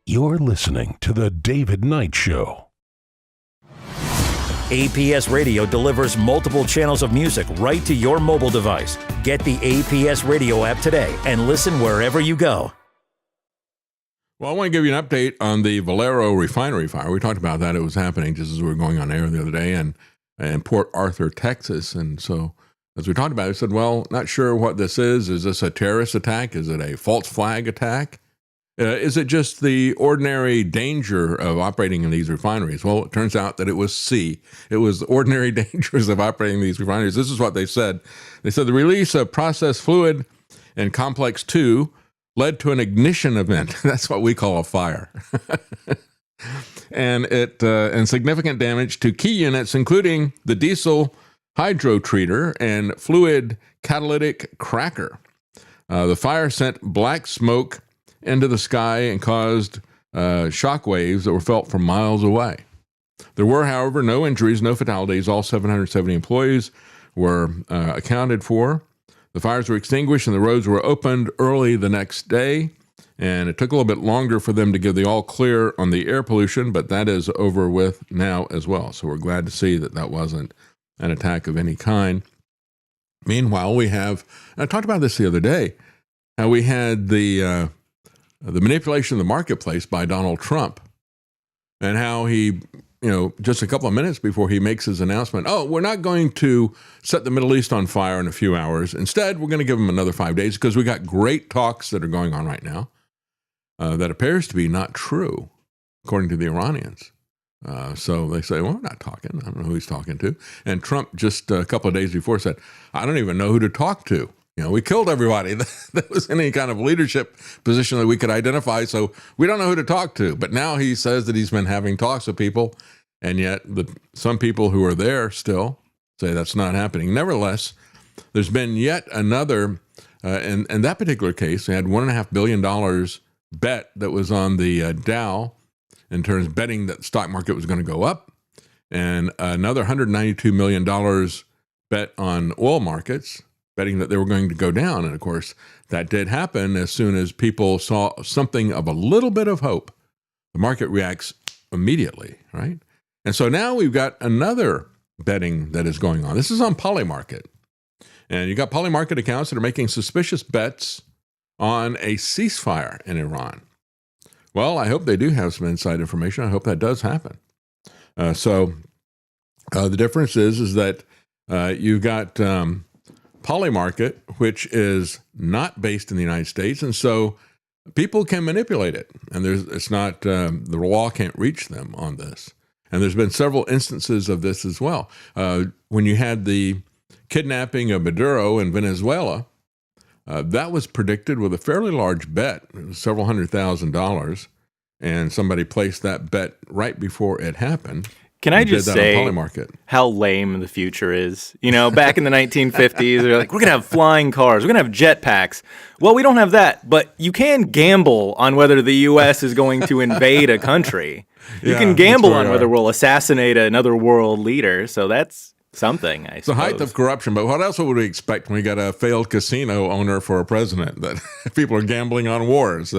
You're listening to The David Knight Show. APS Radio delivers multiple channels of music right to your mobile device. Get the APS Radio app today and listen wherever you go. Well, I want to give you an update on the Valero refinery fire. We talked about that. It was happening just as we were going on air the other day in Port Arthur, Texas. And so as we talked about it, I said, well, not sure what this is. Is this a terrorist attack? Is it a false flag attack? Is it just the ordinary danger of operating in these refineries? Well, it turns out that it was C. It was the ordinary dangers of operating these refineries. This is what they said. They said the release of processed fluid in Complex 2 led to an ignition event. That's what we call a fire. and significant damage to key units, including the diesel hydrotreater and fluid catalytic cracker. The fire sent black smoke into the sky and caused shock waves that were felt from miles away. There were, however, no injuries, no fatalities. All 770 employees were accounted for. The fires were extinguished and the roads were opened early the next day. And it took a little bit longer for them to give the all clear on the air pollution, but that is over with now as well. So we're glad to see that that wasn't an attack of any kind. Meanwhile, we have, and I talked about this the other day, how we had the manipulation of the marketplace by Donald Trump, and how he, just a couple of minutes before he makes his announcement, we're not going to set the Middle East on fire in a few hours. Instead, we're going to give them another 5 days because we got great talks that are going on right now that appears to be not true, according to the Iranians. So they say, well, we're not talking. I don't know who he's talking to. And Trump just a couple of days before said, I don't even know who to talk to. We killed everybody that was in any kind of leadership position that we could identify, so we don't know who to talk to. But now he says that he's been having talks with people, and yet some people who are there still say that's not happening. Nevertheless, there's been yet another, in that particular case, they had $1.5 billion bet that was on the Dow in terms of betting that the stock market was going to go up, and another $192 million bet on oil markets, betting that they were going to go down. And of course, that did happen as soon as people saw something of a little bit of hope. The market reacts immediately, right? And so now we've got another betting that is going on. This is on Polymarket. And you got Polymarket accounts that are making suspicious bets on a ceasefire in Iran. Well, I hope they do have some inside information. I hope that does happen. So the difference is that you've got Polymarket, which is not based in the United States, and so people can manipulate it, and it's not the law can't reach them on this. And there's been several instances of this as well. When you had the kidnapping of Maduro in Venezuela, that was predicted with a fairly large bet, several $100,000, and somebody placed that bet right before it happened. Can I just say Polymarket. how lame the future is? You know, back in the 1950s, they're like, we're going to have flying cars. We're going to have jetpacks. Well, we don't have that, but you can gamble on whether the U.S. is going to invade a country. You can gamble on whether we'll assassinate another world leader. So that's something, I suppose. The height of corruption, but what else would we expect when we got a failed casino owner for a president? That people are gambling on wars.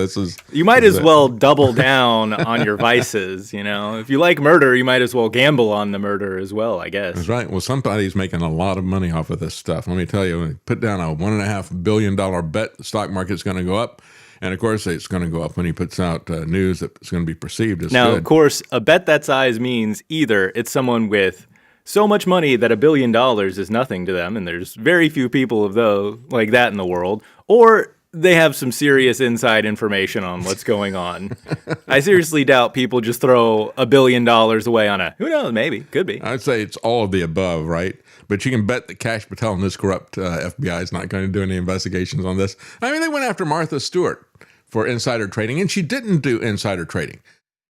You might as well double down on your vices. You know, if you like murder, you might as well gamble on the murder as well, I guess. That's right. Well, somebody's making a lot of money off of this stuff. Let me tell you, when you put down a $1.5 billion bet, the stock market's going to go up. And, of course, it's going to go up when he puts out news that it's going to be perceived as good. Now, of course, a bet that size means either it's someone with so much money that $1 billion is nothing to them, and there's very few people of those like that in the world, or they have some serious inside information on what's going on. I seriously doubt people just throw $1 billion away on who knows, maybe, could be. I'd say it's all of the above, right? But you can bet that Kash Patel and this corrupt FBI is not going to do any investigations on this. I mean, they went after Martha Stewart for insider trading, and she didn't do insider trading.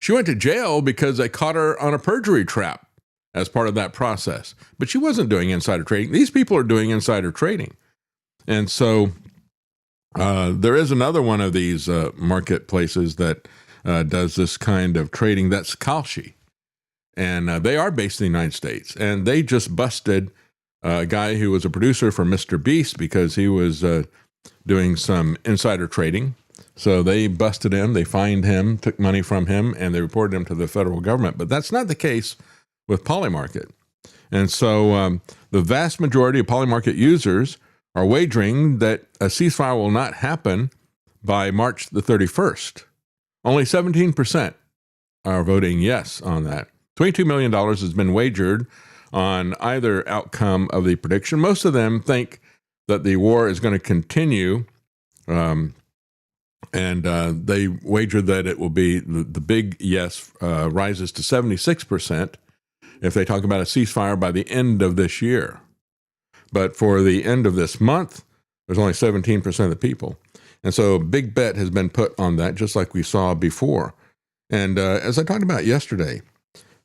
She went to jail because they caught her on a perjury trap as part of that process. But she wasn't doing insider trading. These people are doing insider trading. And so there is another one of these marketplaces that does this kind of trading. That's Kalshi. And they are based in the United States. And they just busted a guy who was a producer for Mr. Beast because he was doing some insider trading. So they busted him, they fined him, took money from him, and they reported him to the federal government. But that's not the case with Polymarket. And so the vast majority of Polymarket users are wagering that a ceasefire will not happen by March the 31st. Only 17% are voting yes on that. $22 million has been wagered on either outcome of the prediction. Most of them think that the war is going to continue, and they wager that it will be the big yes rises to 76% if they talk about a ceasefire by the end of this year. But for the end of this month, there's only 17% of the people. And so a big bet has been put on that, just like we saw before. And as I talked about yesterday,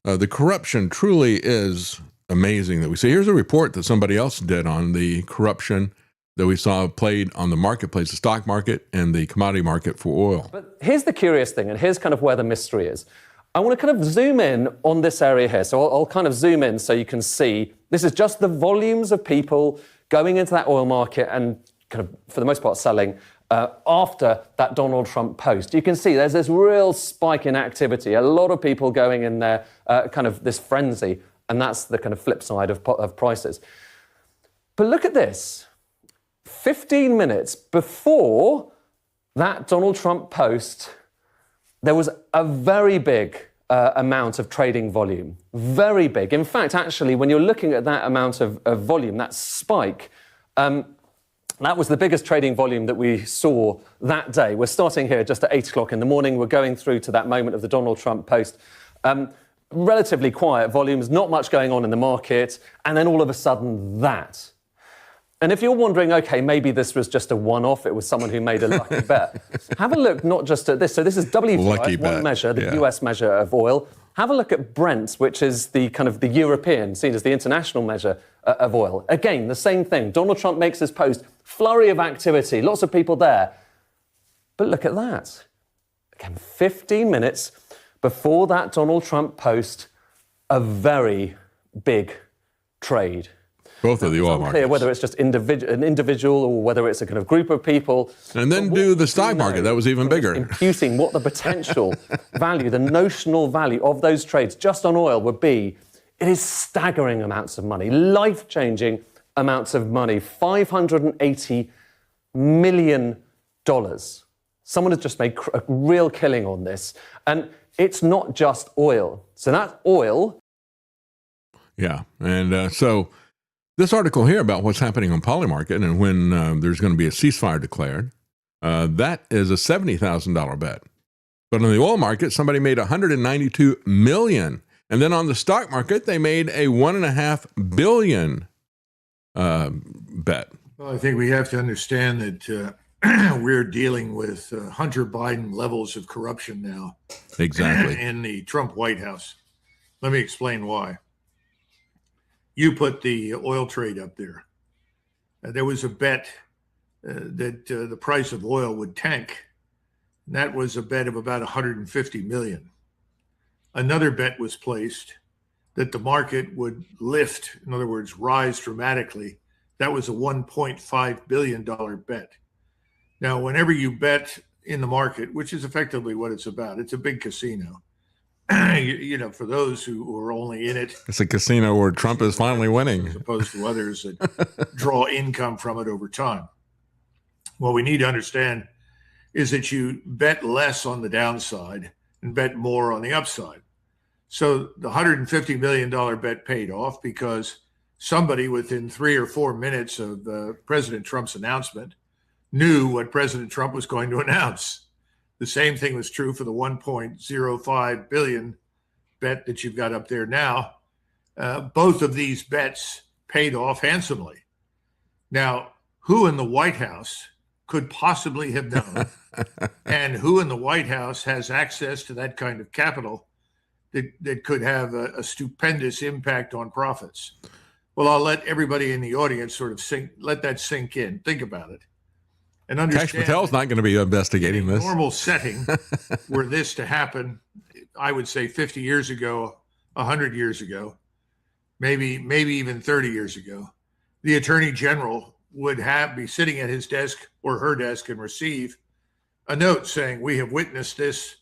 the corruption truly is amazing that we see. Here's a report that somebody else did on the corruption that we saw played on the marketplace, the stock market and the commodity market for oil. But here's the curious thing, and here's kind of where the mystery is. I want to kind of zoom in on this area here. So I'll kind of zoom in so you can see this is just the volumes of people going into that oil market and kind of, for the most part, selling after that Donald Trump post. You can see there's this real spike in activity, a lot of people going in there, kind of this frenzy, and that's the kind of flip side of prices. But look at this. 15 minutes before that Donald Trump post, there was a very big amount of trading volume. Very big. In fact, actually, when you're looking at that amount of volume, that spike, that was the biggest trading volume that we saw that day. We're starting here just at 8 o'clock in the morning. We're going through to that moment of the Donald Trump post. Relatively quiet volumes, not much going on in the market, and then all of a sudden that. And if you're wondering, okay, maybe this was just a one-off, it was someone who made a lucky bet. Have a look not just at this. So this is WTI, one measure, the US measure of oil. Have a look at Brent, which is the kind of the European, seen as the international measure of oil. Again, the same thing. Donald Trump makes his post, flurry of activity, lots of people there. But look at that. Again, 15 minutes before that Donald Trump post, a very big trade. Both of the oil markets. Clear whether it's just an individual or whether it's a kind of group of people. And then do the stock market. That was even bigger. Imputing what the potential value, the notional value of those trades just on oil would be. It is staggering amounts of money, life-changing amounts of money, $580 million. Someone has just made a real killing on this. And it's not just oil. So that's oil. Yeah. And so this article here about what's happening on Polymarket and when there's going to be a ceasefire declared, that is a $70,000 bet. But on the oil market, somebody made $192 million. And then on the stock market, they made a $1.5 billion bet. Well, I think we have to understand that we're dealing with Hunter Biden levels of corruption now. Exactly. In the Trump White House. Let me explain why. You put the oil trade up there. There was a bet that the price of oil would tank. And that was a bet of about 150 million. Another bet was placed that the market would lift, in other words, rise dramatically. That was a $1.5 billion bet. Now, whenever you bet in the market, which is effectively what it's about, it's a big casino. You know, for those who are only in it. It's a casino where Trump is finally winning. As opposed to others that draw income from it over time. What we need to understand is that you bet less on the downside and bet more on the upside. So the $150 million bet paid off because somebody within 3 or 4 minutes of President Trump's announcement knew what President Trump was going to announce. The same thing was true for the 1.05 billion bet that you've got up there now. Both of these bets paid off handsomely. Now, who in the White House could possibly have known, and who in the White House has access to that kind of capital that could have a stupendous impact on profits? Well, I'll let everybody in the audience sort of let that sink in. Think about it. And understand Kash Patel's not going to be investigating this. Normal setting were this to happen, I would say 50 years ago, 100 years ago, maybe even 30 years ago, the Attorney General would be sitting at his desk or her desk and receive a note saying, we have witnessed this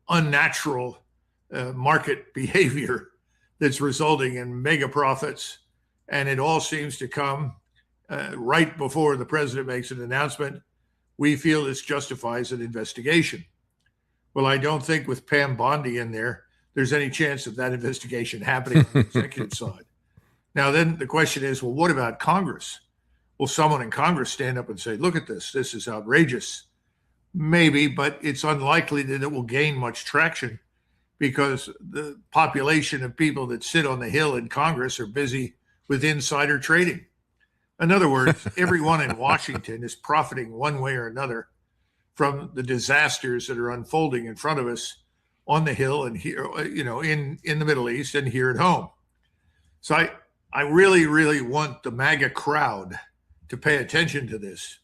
unnatural market behavior that's resulting in mega profits. And it all seems to come right before the president makes an announcement. We feel this justifies an investigation. Well, I don't think with Pam Bondi in there's any chance of that investigation happening on the executive side. Now, then the question is, well, what about Congress? Will someone in Congress stand up and say, look at this, this is outrageous? Maybe, but it's unlikely that it will gain much traction because the population of people that sit on the Hill in Congress are busy with insider trading. In other words, everyone in Washington is profiting one way or another from the disasters that are unfolding in front of us on the Hill and here, in the Middle East and here at home. So I really, really want the MAGA crowd to pay attention to this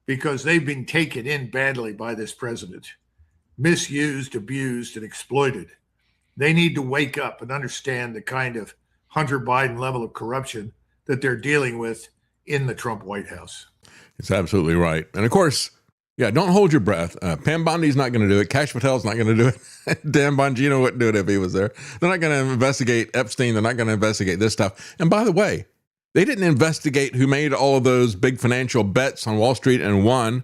because they've been taken in badly by this president, misused, abused, and exploited. They need to wake up and understand the kind of Hunter Biden level of corruption that they're dealing with in the Trump White House. It's absolutely right. And of course, yeah, don't hold your breath. Pam Bondi's not going to do it. Kash Patel's not going to do it. Dan Bongino wouldn't do it if he was there. They're not going to investigate Epstein. They're not going to investigate this stuff. And by the way, they didn't investigate who made all of those big financial bets on Wall Street and won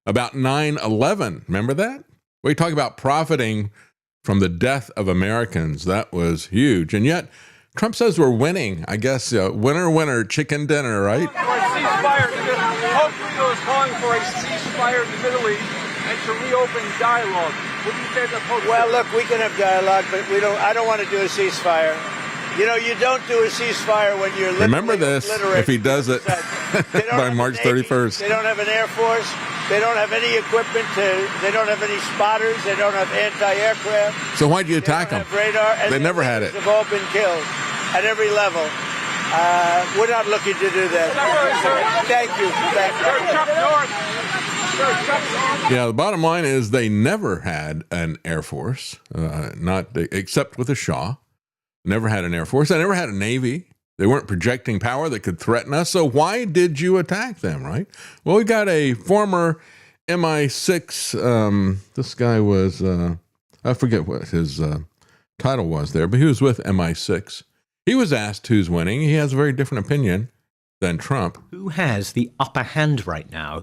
about 9/11. Remember that? We talk about profiting from the death of Americans. That was huge. And yet, Trump says we're winning. I guess winner, winner, chicken dinner, right? For a ceasefire. Pope Leo is calling for a ceasefire in the Middle East and to reopen dialogue. What do you say to the Pope? Well, look, we can have dialogue, but I don't want to do a ceasefire. You know, you don't do a ceasefire when you're remember this if he does it by March 31st. They don't have an Air Force. They don't have any equipment. They don't have any spotters. They don't have anti-aircraft. So why'd you attack them? Radar. And they never had it. Have all been killed at every level. We're not looking to do that. Thank you. Yeah, the bottom line is they never had an Air Force, not except with the Shah. Never had an Air Force. They never had a Navy. They weren't projecting power that could threaten us. So why did you attack them, right? Well, we got a former MI6. This guy was, I forget what his title was there, but he was with MI6. He was asked who's winning. He has a very different opinion than Trump. Who has the upper hand right now?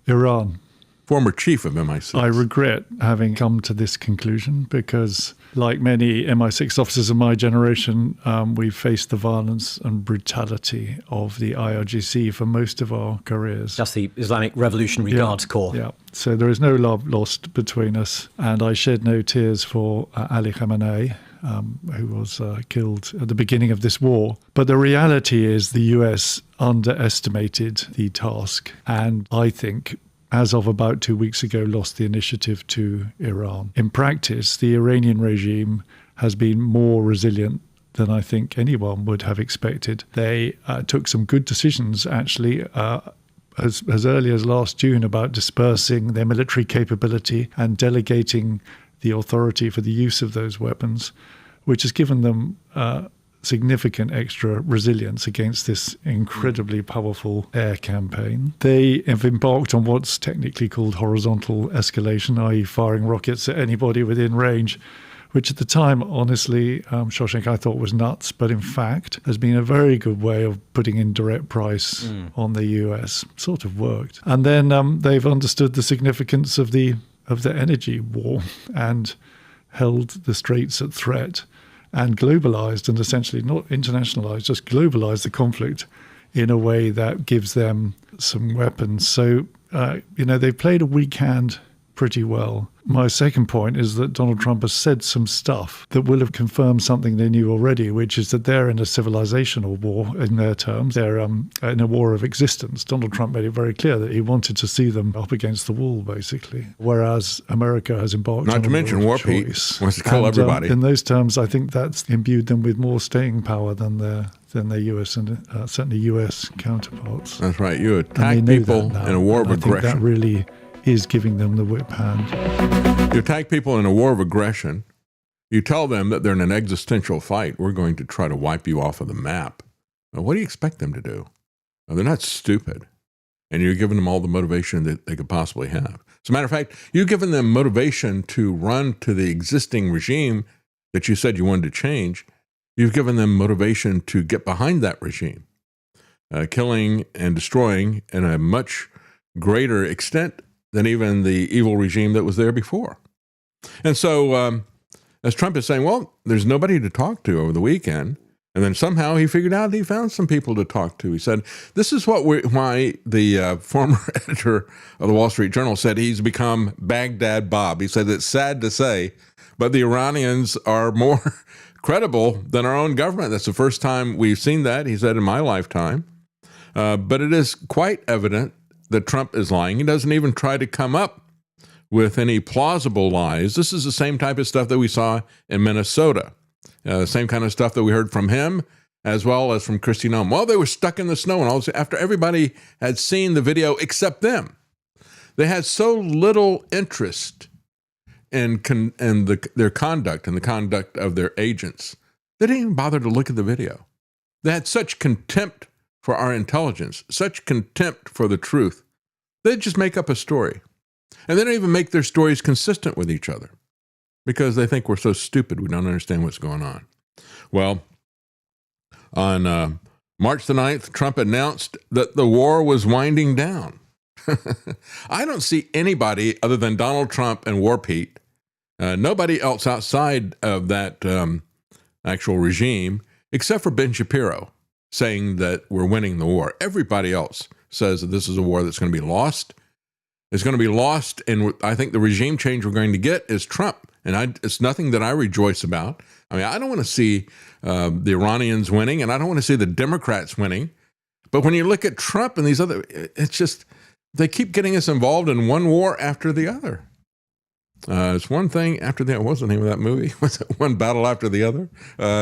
Iran. Former chief of MI6. I regret having come to this conclusion because, like many MI6 officers of my generation, we've faced the violence and brutality of the IRGC for most of our careers. Just the Islamic Revolutionary Guards Corps. Yeah. So there is no love lost between us. And I shed no tears for Ali Khamenei, who was killed at the beginning of this war. But the reality is the US underestimated the task and, I think, as of about 2 weeks ago, lost the initiative to Iran. In practice, the Iranian regime has been more resilient than I think anyone would have expected. They took some good decisions, actually, as early as last June, about dispersing their military capability and delegating the authority for the use of those weapons, which has given them significant extra resilience against this incredibly powerful air campaign. They have embarked on what's technically called horizontal escalation, i.e. firing rockets at anybody within range, which at the time, honestly, Shawshank, I thought was nuts, but in fact has been a very good way of putting in direct price on the US. Sort of worked. And then they've understood the significance of the energy war and held the Straits at threat and globalized, and essentially not internationalized, just globalized the conflict in a way that gives them some weapons. So, they've played a weak hand pretty well. My second point is that Donald Trump has said some stuff that will have confirmed something they knew already, which is that they're in a civilizational war in their terms. They're in a war of existence. Donald Trump made it very clear that he wanted to see them up against the wall, basically, whereas America has embarked on not to mention war, Pete wants to kill everybody. In those terms, I think that's imbued them with more staying power than their US and certainly US counterparts. That's right. You attack people in a war of aggression. I think that really is giving them the whip hand. You attack people in a war of aggression. You tell them that they're in an existential fight. We're going to try to wipe you off of the map. Now, what do you expect them to do? Now, they're not stupid. And you're giving them all the motivation that they could possibly have. As a matter of fact, you've given them motivation to run to the existing regime that you said you wanted to change. You've given them motivation to get behind that regime, killing and destroying in a much greater extent than even the evil regime that was there before. And so, as Trump is saying, well, there's nobody to talk to over the weekend. And then somehow he figured out he found some people to talk to. He said, this is why the former editor of the Wall Street Journal said he's become Baghdad Bob. He said, it's sad to say, but the Iranians are more credible than our own government. That's the first time we've seen that, he said, in my lifetime. But it is quite evident that Trump is lying. He doesn't even try to come up with any plausible lies. This is the same type of stuff that we saw in Minnesota. The same kind of stuff that we heard from him as well as from Kristi Noem. Well, they were stuck in the snow and all this, after everybody had seen the video except them. They had so little interest in their conduct and the conduct of their agents. They didn't even bother to look at the video. They had such contempt for our intelligence, such contempt for the truth. They just make up a story. And they don't even make their stories consistent with each other because they think we're so stupid we don't understand what's going on. Well, on March the 9th, Trump announced that the war was winding down. I don't see anybody other than Donald Trump and War Pete, nobody else outside of that actual regime, except for Ben Shapiro, saying that we're winning the war. Everybody else says that this is a war that's going to be lost. It's going to be lost, and I think the regime change we're going to get is Trump, and it's nothing that I rejoice about. I mean, I don't want to see the Iranians winning, and I don't want to see the Democrats winning. But when you look at Trump and these other, it's just, they keep getting us involved in one war after the other. It's one thing after the other. What was the name of that movie? Was it One Battle After the Other?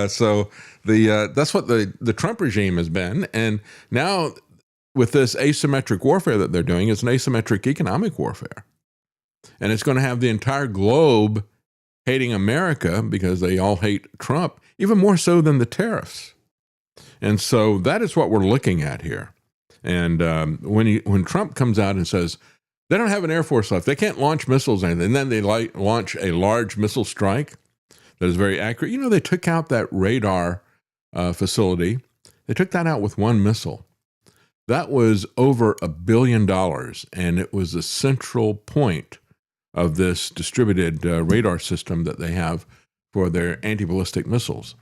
So that's what the Trump regime has been. And now with this asymmetric warfare that they're doing, it's an asymmetric economic warfare. And it's going to have the entire globe hating America because they all hate Trump, even more so than the tariffs. And so that is what we're looking at here. And when Trump comes out and says, they don't have an Air Force left, they can't launch missiles or anything, and then they launch a large missile strike that is very accurate. You know, they took out that radar facility. They took that out with one missile. That was over $1 billion, and it was the central point of this distributed radar system that they have for their anti-ballistic missiles.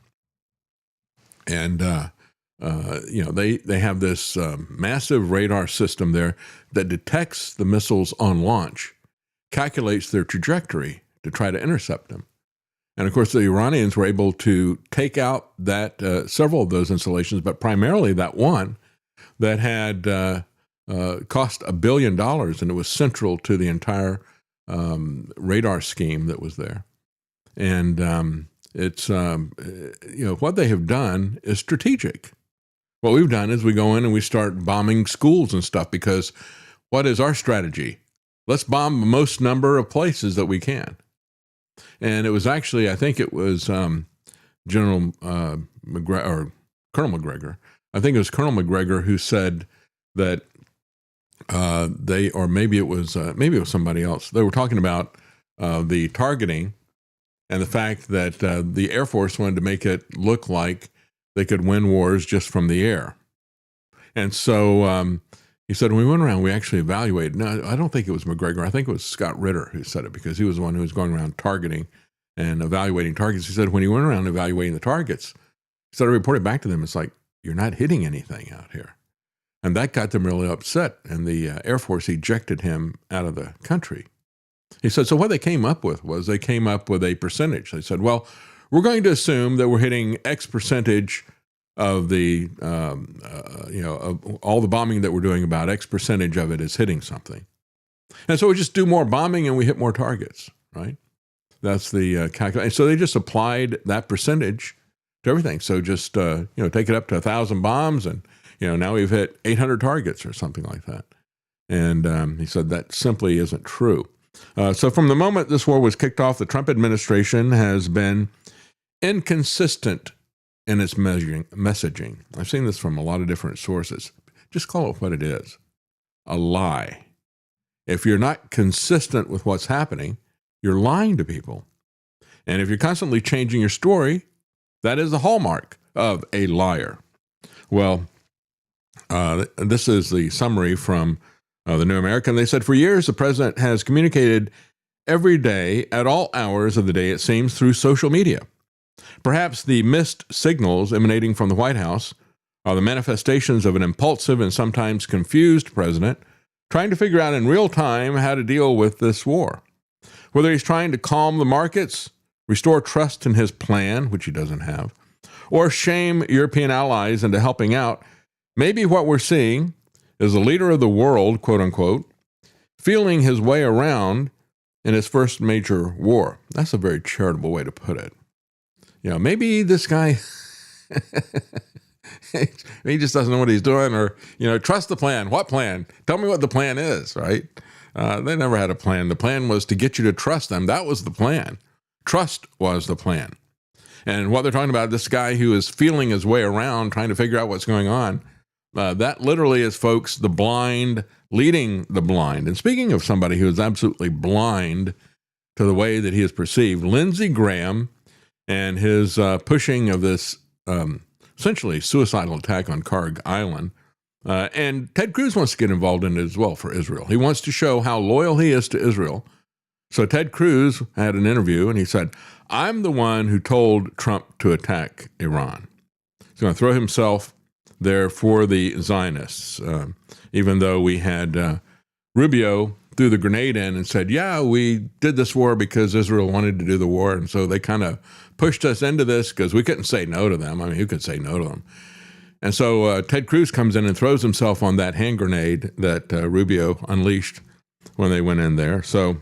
And they have this massive radar system there that detects the missiles on launch, calculates their trajectory to try to intercept them. And of course, the Iranians were able to take out that several of those installations, but primarily that one that had cost $1 billion, and it was central to the entire radar scheme that was there. And it's, what they have done is strategic. What we've done is we go in and we start bombing schools and stuff, because what is our strategy? Let's bomb the most number of places that we can. And it was actually, I think it was General McGregor, or Colonel McGregor. I think it was Colonel McGregor who said that maybe it was somebody else. They were talking about the targeting and the fact that the Air Force wanted to make it look like they could win wars just from the air. And so he said, when we went around, we actually evaluated. No, I don't think it was McGregor. I think it was Scott Ritter who said it, because he was the one who was going around targeting and evaluating targets. He said when he went around evaluating the targets, he started reporting back to them, it's like, you're not hitting anything out here. And that got them really upset. And the Air Force ejected him out of the country. He said, so what they came up with was they came up with a percentage. They said, well, we're going to assume that we're hitting X percentage of the, of all the bombing that we're doing, about X percentage of it is hitting something. And so we just do more bombing and we hit more targets, right? That's the calculation. So they just applied that percentage to everything. So just, take it up to 1,000 bombs and, now we've hit 800 targets or something like that. And he said that simply isn't true. So from the moment this war was kicked off, the Trump administration has been inconsistent in its messaging. I've seen this from a lot of different sources. Just call it what it is, a lie. If you're not consistent with what's happening, you're lying to people. And if you're constantly changing your story, that is the hallmark of a liar. Well, this is the summary from the New American. They said, for years, the president has communicated every day at all hours of the day, it seems, through social media. Perhaps the missed signals emanating from the White House are the manifestations of an impulsive and sometimes confused president trying to figure out in real time how to deal with this war. Whether he's trying to calm the markets, restore trust in his plan, which he doesn't have, or shame European allies into helping out, maybe what we're seeing is the leader of the world, quote unquote, feeling his way around in his first major war. That's a very charitable way to put it. Maybe this guy, he just doesn't know what he's doing, or, trust the plan. What plan? Tell me what the plan is, right? They never had a plan. The plan was to get you to trust them. That was the plan. Trust was the plan. And what they're talking about, this guy who is feeling his way around, trying to figure out what's going on, that literally is, folks, the blind leading the blind. And speaking of somebody who is absolutely blind to the way that he is perceived, Lindsey Graham and his pushing of this essentially suicidal attack on Carg Island. And Ted Cruz wants to get involved in it as well for Israel. He wants to show how loyal he is to Israel. So Ted Cruz had an interview and he said, I'm the one who told Trump to attack Iran. He's going to throw himself there for the Zionists, even though we had Rubio threw the grenade in and said, yeah, we did this war because Israel wanted to do the war. And so they kind of pushed us into this because we couldn't say no to them. I mean, who could say no to them? And so Ted Cruz comes in and throws himself on that hand grenade that Rubio unleashed when they went in there. So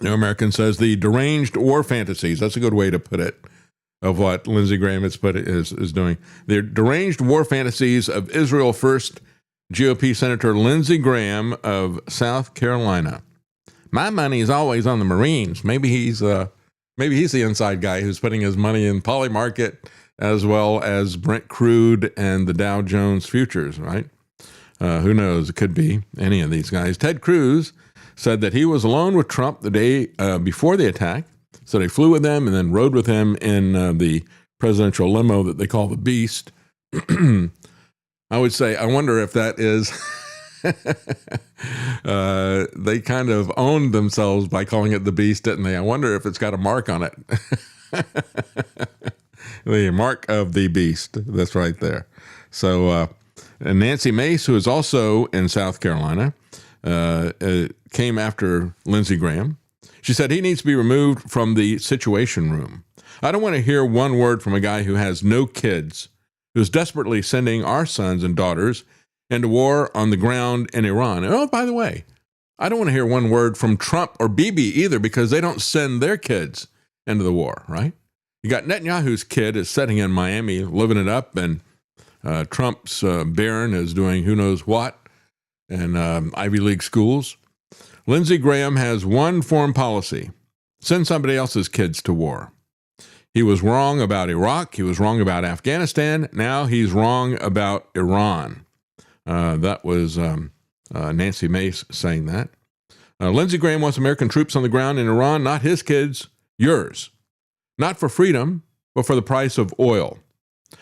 New American says the deranged war fantasies, that's a good way to put it, of what Lindsey Graham is doing. The deranged war fantasies of Israel First GOP Senator Lindsey Graham of South Carolina. My money is always on the Marines. Maybe he's the inside guy who's putting his money in Poly Market as well as Brent Crude and the Dow Jones futures, right? Who knows? It could be any of these guys. Ted Cruz said that he was alone with Trump the day before the attack. So they flew with him and then rode with him in the presidential limo that they call the Beast. I would say, I wonder if that is, they kind of owned themselves by calling it the Beast, didn't they? I wonder if it's got a mark on it. The mark of the Beast. That's right there. So and Nancy Mace, who is also in South Carolina, came after Lindsey Graham. She said he needs to be removed from the Situation Room. I don't want to hear one word from a guy who has no kids, who's desperately sending our sons and daughters into war on the ground in Iran. And, oh, by the way, I don't want to hear one word from Trump or Bibi either, because they don't send their kids into the war, right? You got Netanyahu's kid is sitting in Miami, living it up, and Trump's Barron is doing who knows what in Ivy League schools. Lindsey Graham has one foreign policy: send somebody else's kids to war. He was wrong about Iraq. He was wrong about Afghanistan. Now he's wrong about Iran. That was Nancy Mace saying that. Lindsey Graham wants American troops on the ground in Iran, not his kids, yours. Not for freedom, but for the price of oil.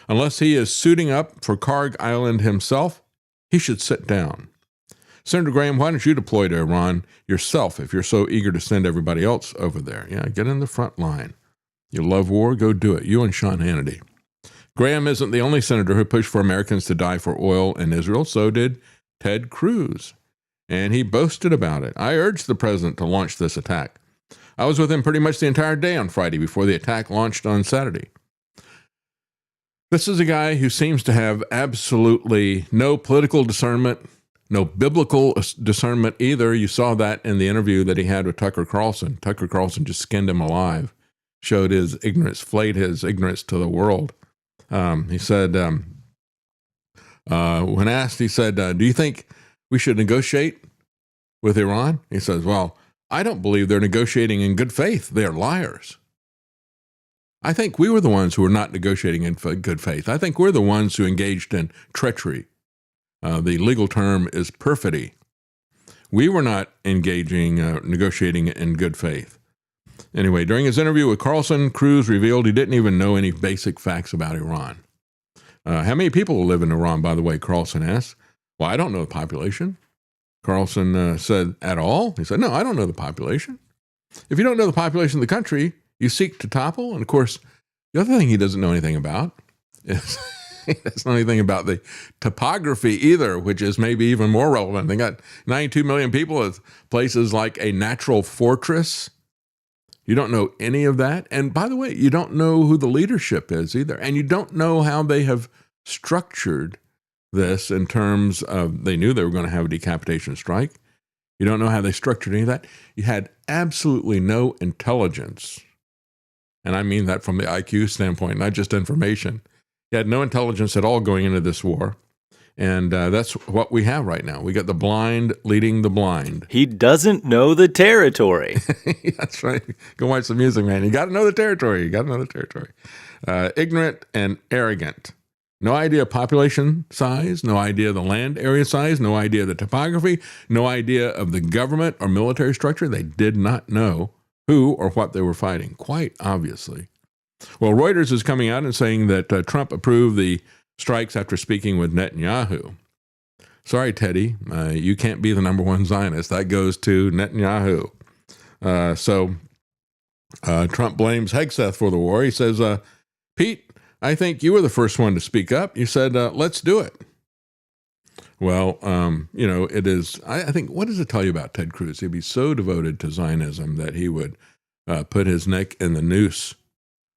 Unless he is suiting up for Karg Island himself, he should sit down. Senator Graham, why don't you deploy to Iran yourself if you're so eager to send everybody else over there? Yeah, get in the front line. You love war, go do it. You and Sean Hannity. Graham isn't the only senator who pushed for Americans to die for oil in Israel. So did Ted Cruz. And he boasted about it. I urged the president to launch this attack. I was with him pretty much the entire day on Friday before the attack launched on Saturday. This is a guy who seems to have absolutely no political discernment, no biblical discernment either. You saw that in the interview that he had with Tucker Carlson. Tucker Carlson just skinned him alive, showed his ignorance, flayed his ignorance to the world. He said, when asked, he said, do you think we should negotiate with Iran? He says, well, I don't believe they're negotiating in good faith. They're liars. I think we were the ones who were not negotiating in good faith. I think we're the ones who engaged in treachery. The legal term is perfidy. We were not negotiating in good faith. Anyway, during his interview with Carlson, Cruz revealed he didn't even know any basic facts about Iran. How many people live in Iran, by the way, Carlson asked. Well, I don't know the population. Carlson said, at all? He said, no, I don't know the population. If you don't know the population of the country, you seek to topple. And of course, the other thing he doesn't know anything about is he doesn't know anything about the topography either, which is maybe even more relevant. They got 92 million people at places like a natural fortress. You don't know any of that. And by the way, you don't know who the leadership is either. And you don't know how they have structured this in terms of, they knew they were going to have a decapitation strike. You don't know how they structured any of that. You had absolutely no intelligence. And I mean that from the IQ standpoint, not just information. You had no intelligence at all going into this war. And that's what we have right now. We got the blind leading the blind. He doesn't know the territory. That's right. Go watch the music, man. You got to know the territory. Ignorant and arrogant. No idea of population size, no idea of the land area size, no idea of the topography, no idea of the government or military structure. They did not know who or what they were fighting, quite obviously. Well, Reuters is coming out and saying that Trump approved the strikes after speaking with Netanyahu. Sorry, Teddy, you can't be the number one Zionist. That goes to Netanyahu. So Trump blames Hegseth for the war. He says, Pete, I think you were the first one to speak up. You said, let's do it. Well, it is, I think, what does it tell you about Ted Cruz? He'd be so devoted to Zionism that he would put his neck in the noose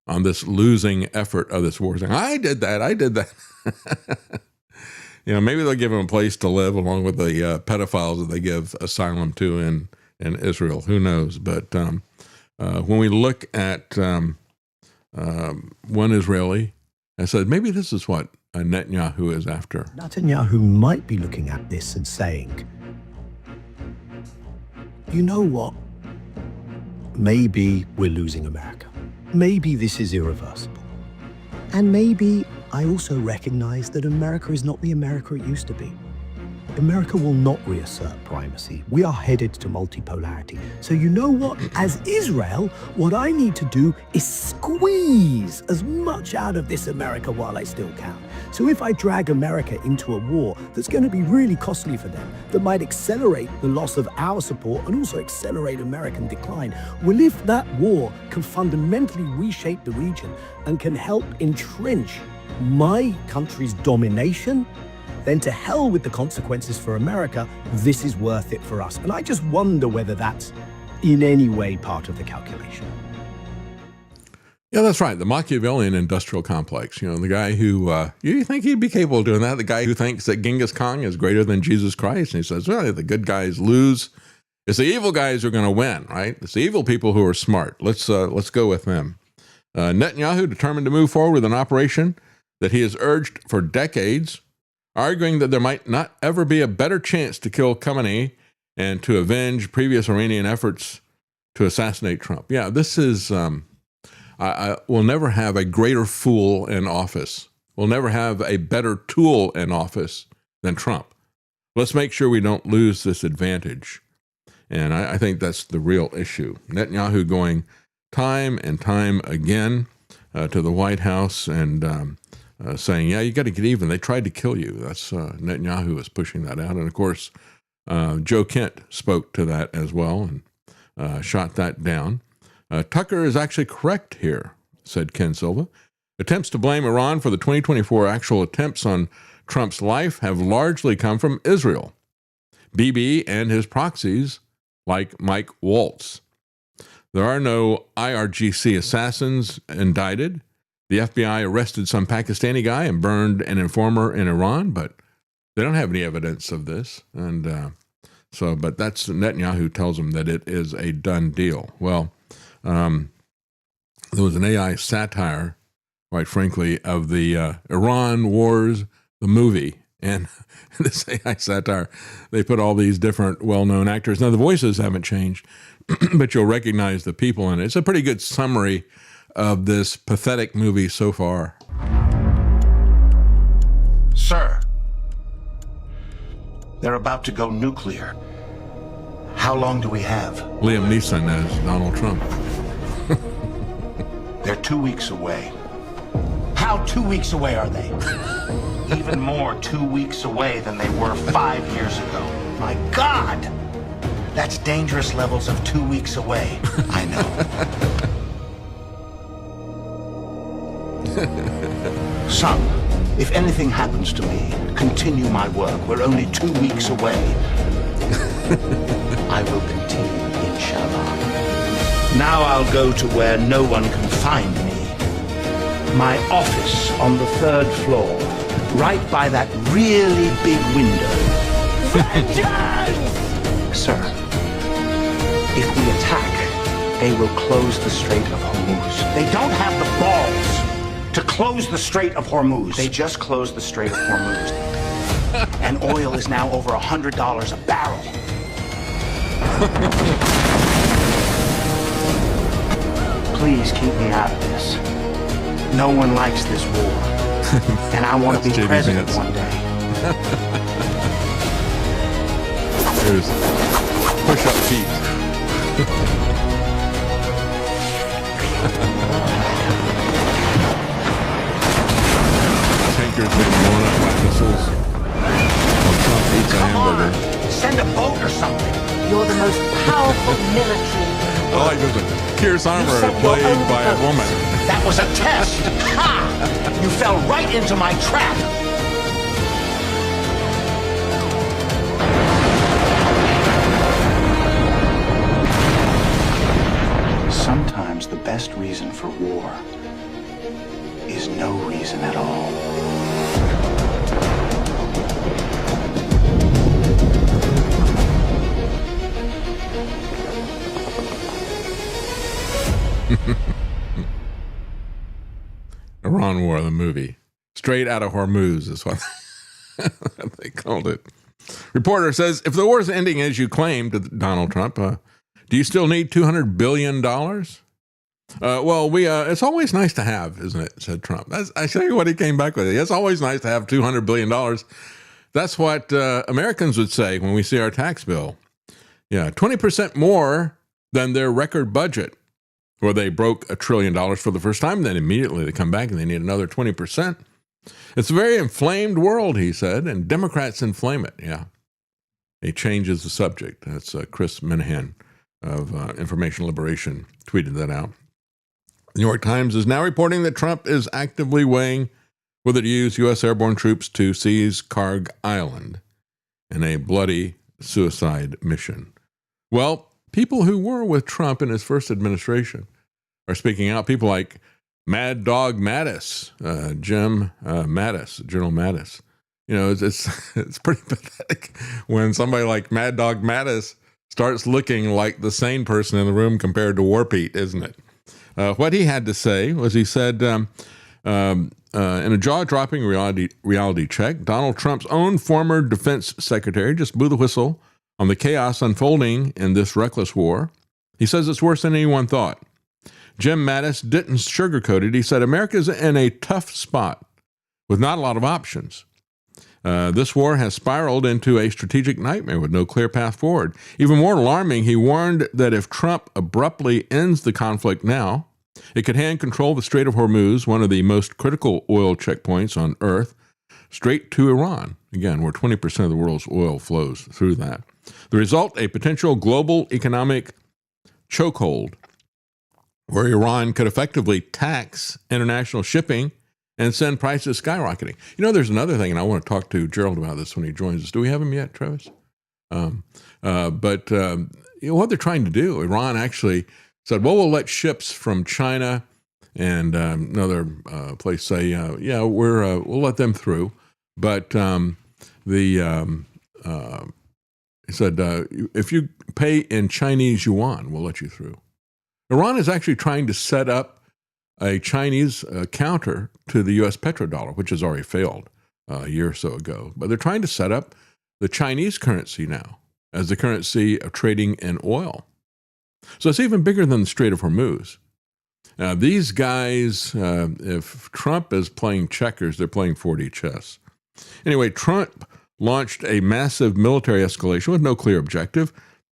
on this losing effort of this war, saying, I did that. Maybe they'll give him a place to live along with the pedophiles that they give asylum to in Israel. Who knows? But when we look at one Israeli, I said, maybe this is what Netanyahu is after. Netanyahu might be looking at this and saying, you know what? Maybe we're losing America. Maybe this is irreversible. And maybe I also recognize that America is not the America it used to be. America will not reassert primacy. We are headed to multipolarity. So you know what? As Israel, what I need to do is squeeze as much out of this America while I still can. So if I drag America into a war that's going to be really costly for them, that might accelerate the loss of our support and also accelerate American decline, well, if that war can fundamentally reshape the region and can help entrench my country's domination, then to hell with the consequences for America, this is worth it for us. And I just wonder whether that's in any way part of the calculation. Yeah, that's right. The Machiavellian industrial complex. You know, the guy who, you think he'd be capable of doing that? The guy who thinks that Genghis Khan is greater than Jesus Christ. And he says, well, the good guys lose. It's the evil guys who are going to win, right? It's the evil people who are smart. Let's go with them. Netanyahu determined to move forward with an operation that he has urged for decades, arguing that there might not ever be a better chance to kill Khamenei and to avenge previous Iranian efforts to assassinate Trump. Yeah, this is... we'll never have a greater fool in office. We'll never have a better tool in office than Trump. Let's make sure we don't lose this advantage. And I think that's the real issue. Netanyahu going time and time again to the White House and saying, yeah, you got to get even. They tried to kill you. That's Netanyahu is pushing that out. And of course, Joe Kent spoke to that as well and shot that down. Tucker is actually correct here, said Ken Silva. Attempts to blame Iran for the 2024 actual attempts on Trump's life have largely come from Israel, Bibi and his proxies like Mike Waltz. There are no IRGC assassins indicted. The FBI arrested some Pakistani guy and burned an informer in Iran, but they don't have any evidence of this. And but that's Netanyahu tells them that it is a done deal. Well, there was an AI satire, quite frankly, of the Iran Wars, the movie. And this AI satire, they put all these different well-known actors. Now, the voices haven't changed, but you'll recognize the people in it. It's a pretty good summary of this pathetic movie so far. Sir, they're about to go nuclear. How long do we have? Liam Neeson as Donald Trump. They're 2 weeks away. How 2 weeks away are they? Even more 2 weeks away than they were 5 years ago. My God! That's dangerous levels of 2 weeks away. I know. Son, if anything happens to me, continue my work. We're only 2 weeks away. I will continue, inshallah. Now I'll go to where no one can find me. My office on the 3rd floor, right by that really big window. Vengeance! Sir, if we attack, they will close the Strait of Hormuz. They don't have the balls to close the Strait of Hormuz. They just closed the Strait of Hormuz. And oil is now over $100 a barrel. Please keep me out of this. No one likes this war. And I want to be president one day. There's push-up feet. Tankers being blown up by missiles. While Trump eats a hamburger. Send a boat or something. You're the most powerful military. I like this. Keir Starmer played by a woman. That was a test. Ha! You fell right into my trap. Sometimes the best reason for war is no reason at all. Iran War, the movie. Straight out of Hormuz is what they called it. Reporter says, if the war is ending as you claim to Donald Trump, do you still need $200 billion? It's always nice to have, isn't it? Said Trump. I tell you what he came back with. It's always nice to have $200 billion. That's what Americans would say when we see our tax bill. Yeah, 20% more than their record budget, where they broke $1 trillion for the first time. Then immediately they come back and they need another 20%. It's a very inflamed world, he said, and Democrats inflame it. Yeah. He changes the subject. That's Chris Minahan of Information Liberation tweeted that out. The New York Times is now reporting that Trump is actively weighing whether to use U.S. airborne troops to seize Karg Island in a bloody suicide mission. Well, people who were with Trump in his first administration are speaking out. People like Mad Dog Mattis, Jim Mattis, General Mattis. You know, it's pretty pathetic when somebody like Mad Dog Mattis starts looking like the sane person in the room compared to War Pete, isn't it? What he had to say was, he said, in a jaw-dropping reality check, Donald Trump's own former defense secretary just blew the whistle on the chaos unfolding in this reckless war. He says it's worse than anyone thought. Jim Mattis didn't sugarcoat it. He said America's in a tough spot with not a lot of options. This war has spiraled into a strategic nightmare with no clear path forward. Even more alarming, he warned that if Trump abruptly ends the conflict now, it could hand control of the Strait of Hormuz, one of the most critical oil checkpoints on Earth, straight to Iran, again, where 20% of the world's oil flows through that. The result, a potential global economic chokehold, where Iran could effectively tax international shipping and send prices skyrocketing. You know, there's another thing, and I want to talk to Gerald about this when he joins us. Do we have him yet, Travis? You know, what they're trying to do, Iran actually said, well, we'll let ships from China and another place say, yeah, we'll let them through. But he said, if you pay in Chinese yuan, we'll let you through. Iran is actually trying to set up a Chinese counter to the U.S. petrodollar, which has already failed a year or so ago. But they're trying to set up the Chinese currency now as the currency of trading in oil. So it's even bigger than the Strait of Hormuz. These guys, if Trump is playing checkers, they're playing 4D chess. Anyway, Trump launched a massive military escalation with no clear objective.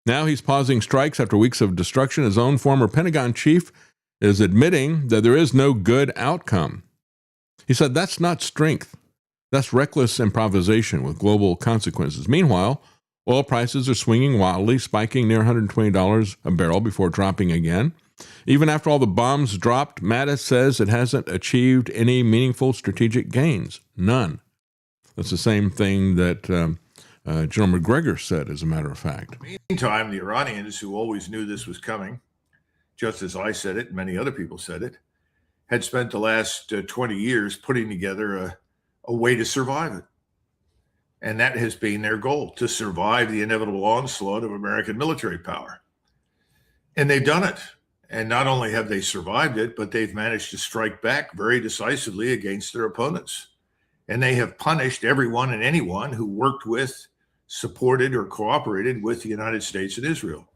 Now he's pausing strikes after weeks of destruction. His own former Pentagon chief is admitting that there is no good outcome. He said that's not strength. That's reckless improvisation with global consequences. Meanwhile, oil prices are swinging wildly, spiking near $120 a barrel before dropping again. Even after all the bombs dropped, Mattis says it hasn't achieved any meaningful strategic gains. None. That's the same thing that General McGregor said, as a matter of fact. Meantime, the Iranians, who always knew this was coming, just as I said it, many other people said it, had spent the last 20 years putting together a way to survive it. And that has been their goal, to survive the inevitable onslaught of American military power. And they've done it. And not only have they survived it, but they've managed to strike back very decisively against their opponents. And they have punished everyone and anyone who worked with, supported, or cooperated with the United States and Israel.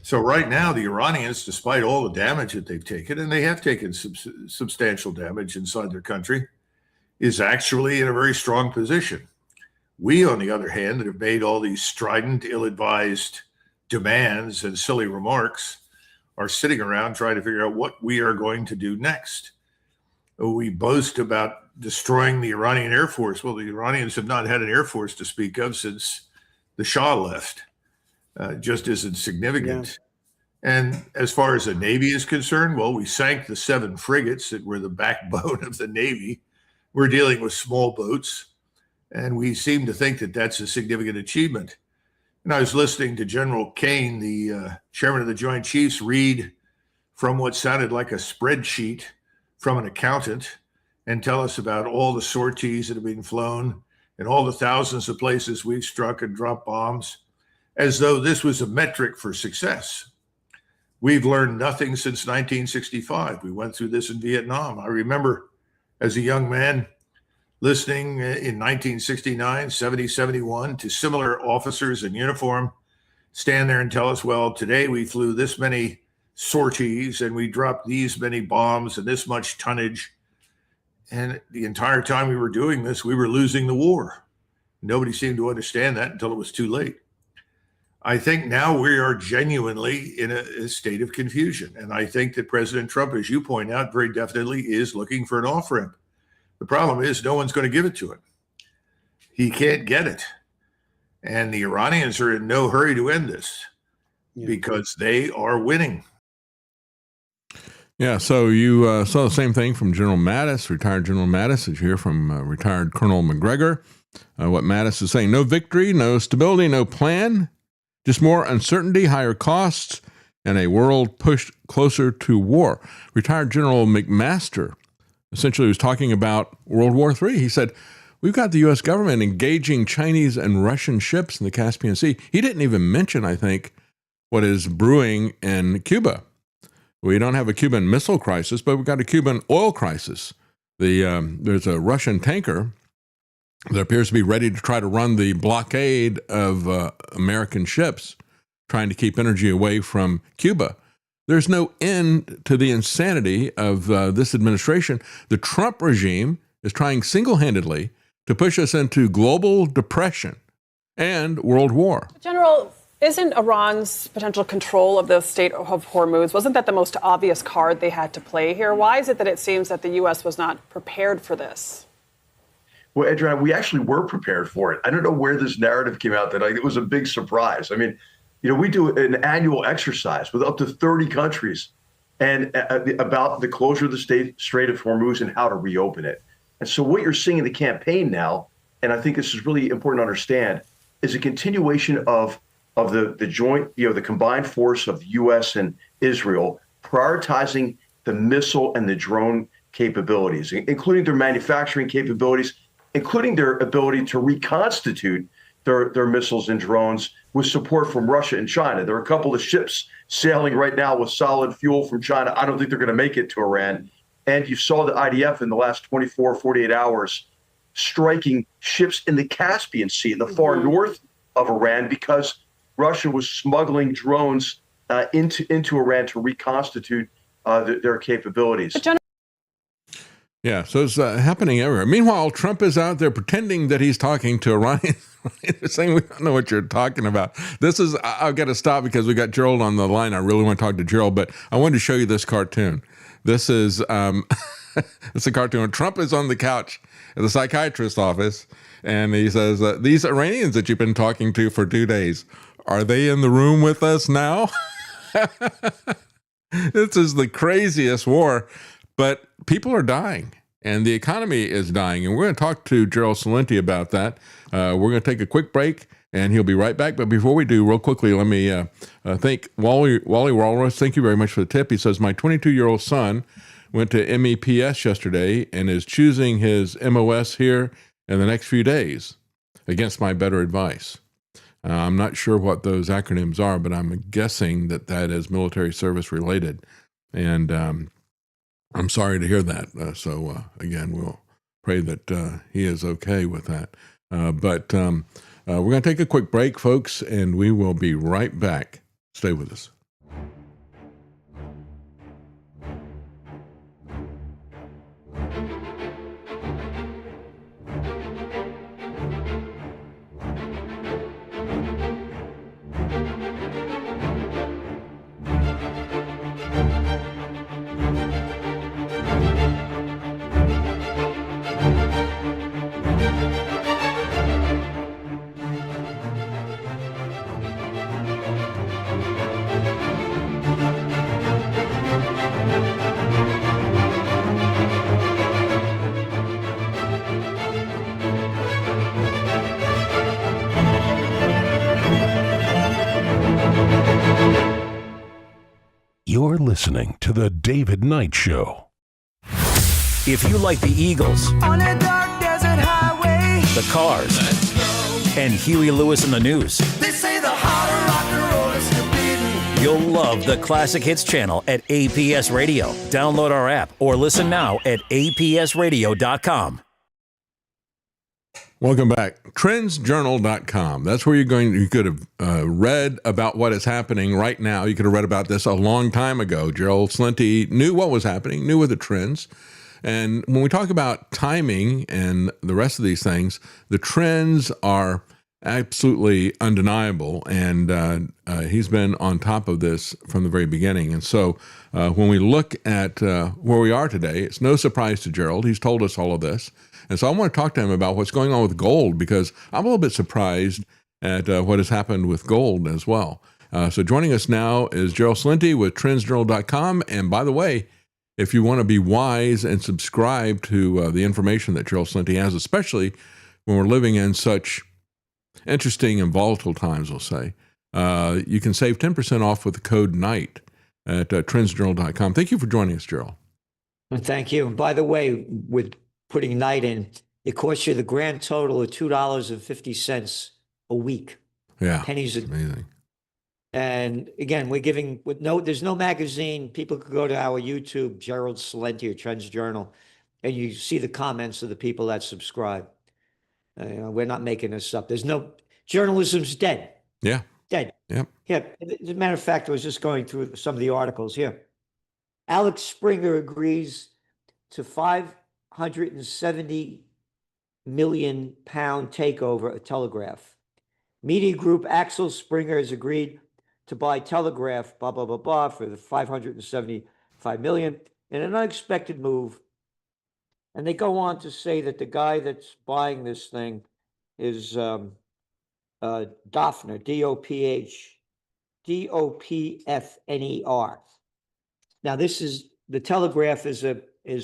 So right now, the Iranians, despite all the damage that they've taken, and they have taken substantial damage inside their country, is actually in a very strong position. We, on the other hand, that have made all these strident, ill-advised demands and silly remarks, are sitting around trying to figure out what we are going to do next. We boast about destroying the Iranian Air Force. Well, the Iranians have not had an Air Force to speak of since the Shah left. Just isn't significant. Yeah. And as far as the Navy is concerned, well, we sank the 7 frigates that were the backbone of the Navy. We're dealing with small boats, and we seem to think that that's a significant achievement. And I was listening to General Kane, the chairman of the Joint Chiefs, read from what sounded like a spreadsheet from an accountant and tell us about all the sorties that have been flown and all the thousands of places we've struck and dropped bombs, as though this was a metric for success. We've learned nothing since 1965. We went through this in Vietnam. I remember as a young man listening in 1969, 70, 71 to similar officers in uniform stand there and tell us, well, today we flew this many sorties and we dropped these many bombs and this much tonnage. And the entire time we were doing this, we were losing the war. Nobody seemed to understand that until it was too late. I think now we are genuinely in a state of confusion. And I think that President Trump, as you point out, very definitely is looking for an off-ramp. The problem is no one's going to give it to him. He can't get it. And the Iranians are in no hurry to end this because they are winning. Yeah, so you saw the same thing from General Mattis, retired General Mattis, as you hear from retired Colonel McGregor. What Mattis is saying, no victory, no stability, no plan, just more uncertainty, higher costs, and a world pushed closer to war. Retired General McMaster essentially was talking about World War III. He said, we've got the U.S. government engaging Chinese and Russian ships in the Caspian Sea. He didn't even mention, I think, what is brewing in Cuba. We don't have a Cuban missile crisis, but we've got a Cuban oil crisis. There's a Russian tanker that appears to be ready to try to run the blockade of American ships, trying to keep energy away from Cuba. There's no end to the insanity of this administration. The Trump regime is trying single-handedly to push us into global depression and world war. General, isn't Iran's potential control of the Strait of Hormuz, wasn't that the most obvious card they had to play here? Why is it that it seems that the U.S. was not prepared for this? Well, Adriana, we actually were prepared for it. I don't know where this narrative came out that it was a big surprise. I mean, we do an annual exercise with up to 30 countries and about the closure of the Strait of Hormuz and how to reopen it. And so what you're seeing in the campaign now, and I think this is really important to understand, is a continuation of the joint, the combined force of the U.S. and Israel prioritizing the missile and the drone capabilities, including their manufacturing capabilities, including their ability to reconstitute their missiles and drones with support from Russia and China. There are a couple of ships sailing right now with solid fuel from China. I don't think they're going to make it to Iran. And you saw the IDF in the last 24, 48 hours striking ships in the Caspian Sea in the far north of Iran because Russia was smuggling drones into Iran to reconstitute their capabilities. Yeah, so it's happening everywhere. Meanwhile, Trump is out there pretending that he's talking to Iranians, saying we don't know what you're talking about. I've got to stop because we got Gerald on the line. I really want to talk to Gerald, but I wanted to show you this cartoon. This is it's a cartoon. Trump is on the couch at the psychiatrist's office, and he says, these Iranians that you've been talking to for 2 days, are they in the room with us now? This is the craziest war. But people are dying, and the economy is dying. And we're going to talk to Gerald Celente about that. We're going to take a quick break, and he'll be right back. But before we do, real quickly, let me thank Wally Walrus. Thank you very much for the tip. He says, my 22-year-old son went to MEPS yesterday and is choosing his MOS here in the next few days against my better advice. I'm not sure what those acronyms are, but I'm guessing that is military service related. And I'm sorry to hear that. Again, we'll pray that he is okay with that. But we're going to take a quick break, folks, and we will be right back. Stay with us. You're listening to The David Knight Show. If you like the Eagles, On a dark desert highway, the Cars, and Huey Lewis in the News, they say the heart of rock and roll is forbidden. you'll love the Classic Hits channel at APS Radio. Download our app or listen now at apsradio.com. Welcome back. Trendsjournal.com. That's where you could have read about what is happening right now. You could have read about this a long time ago. Gerald Celente knew what was happening, knew what the trends. And when we talk about timing and the rest of these things, the trends are absolutely undeniable. And he's been on top of this from the very beginning. And so when we look at where we are today, it's no surprise to Gerald. He's told us all of this. And so I want to talk to him about what's going on with gold, because I'm a little bit surprised at what has happened with gold as well. So joining us now is Gerald Celente with trendsjournal.com. And by the way, if you want to be wise and subscribe to the information that Gerald Celente has, especially when we're living in such interesting and volatile times, we'll say, You can save 10% off with the code NIGHT at trendsjournal.com. Thank you for joining us, Gerald. Thank you. And by the way, with putting NIGHT in, it costs you the grand total of $2.50 a week. Yeah, pennies. Amazing. And again, we're giving there's no magazine. People could go to our YouTube, Gerald Salenti or Trends Journal, and you see the comments of the people that subscribe. We're not making this up. There's no journalism's dead. Yeah. Dead. Yep. Yeah. As a matter of fact, I was just going through some of the articles here. Alex Springer agrees to £570 million takeover of Telegraph. Media group Axel Springer has agreed to buy Telegraph, blah, blah, blah, blah, for the $575 million in an unexpected move. And they go on to say that the guy that's buying this thing is Dofner, Dopfner. Now, the Telegraph is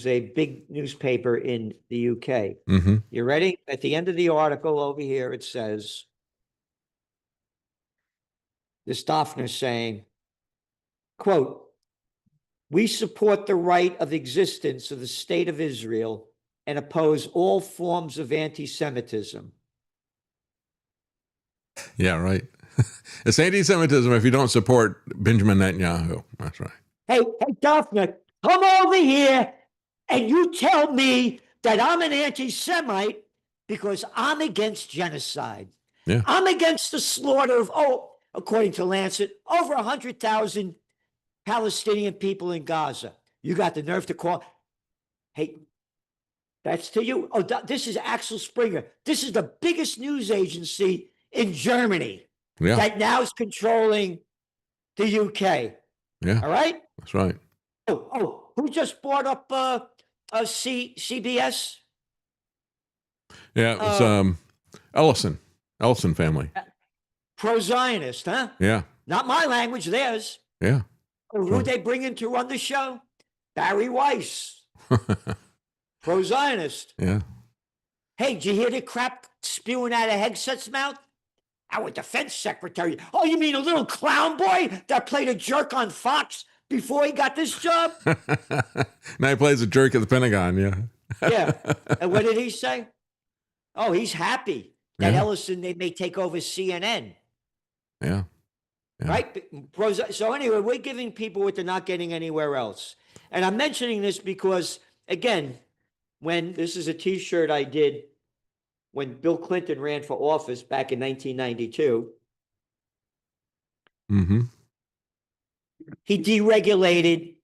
a big newspaper in the UK. Mm-hmm. You ready? At the end of the article over here, it says, this Dofner saying, quote, "We support the right of existence of the state of Israel and oppose all forms of anti-Semitism." Yeah, right. It's anti-Semitism if you don't support Benjamin Netanyahu. That's right. Hey, Dofner, come over here and you tell me that I'm an anti-Semite because I'm against genocide. Yeah. I'm against the slaughter of, according to Lancet, over 100,000 Palestinian people in Gaza. You got the nerve to call. Hey, that's to you. Oh, this is Axel Springer. This is the biggest news agency in Germany that now is controlling the UK. Yeah. All right? That's right. Who just bought up CBS? Yeah, it was Ellison family. Pro-Zionist, huh? Yeah. Not my language, theirs. Yeah. Who'd they bring in to run the show? Barry Weiss. Pro-Zionist. Yeah. Hey, did you hear the crap spewing out of Hegseth's mouth? Our defense secretary. Oh, you mean a little clown boy that played a jerk on Fox before he got this job? Now he plays a jerk at the Pentagon, yeah. Yeah. And what did he say? Oh, he's happy that Ellison, they may take over CNN. Yeah. Right? So anyway, we're giving people what they're not getting anywhere else. And I'm mentioning this because, again, when this is a T-shirt I did when Bill Clinton ran for office back in 1992. Mm-hmm. He deregulated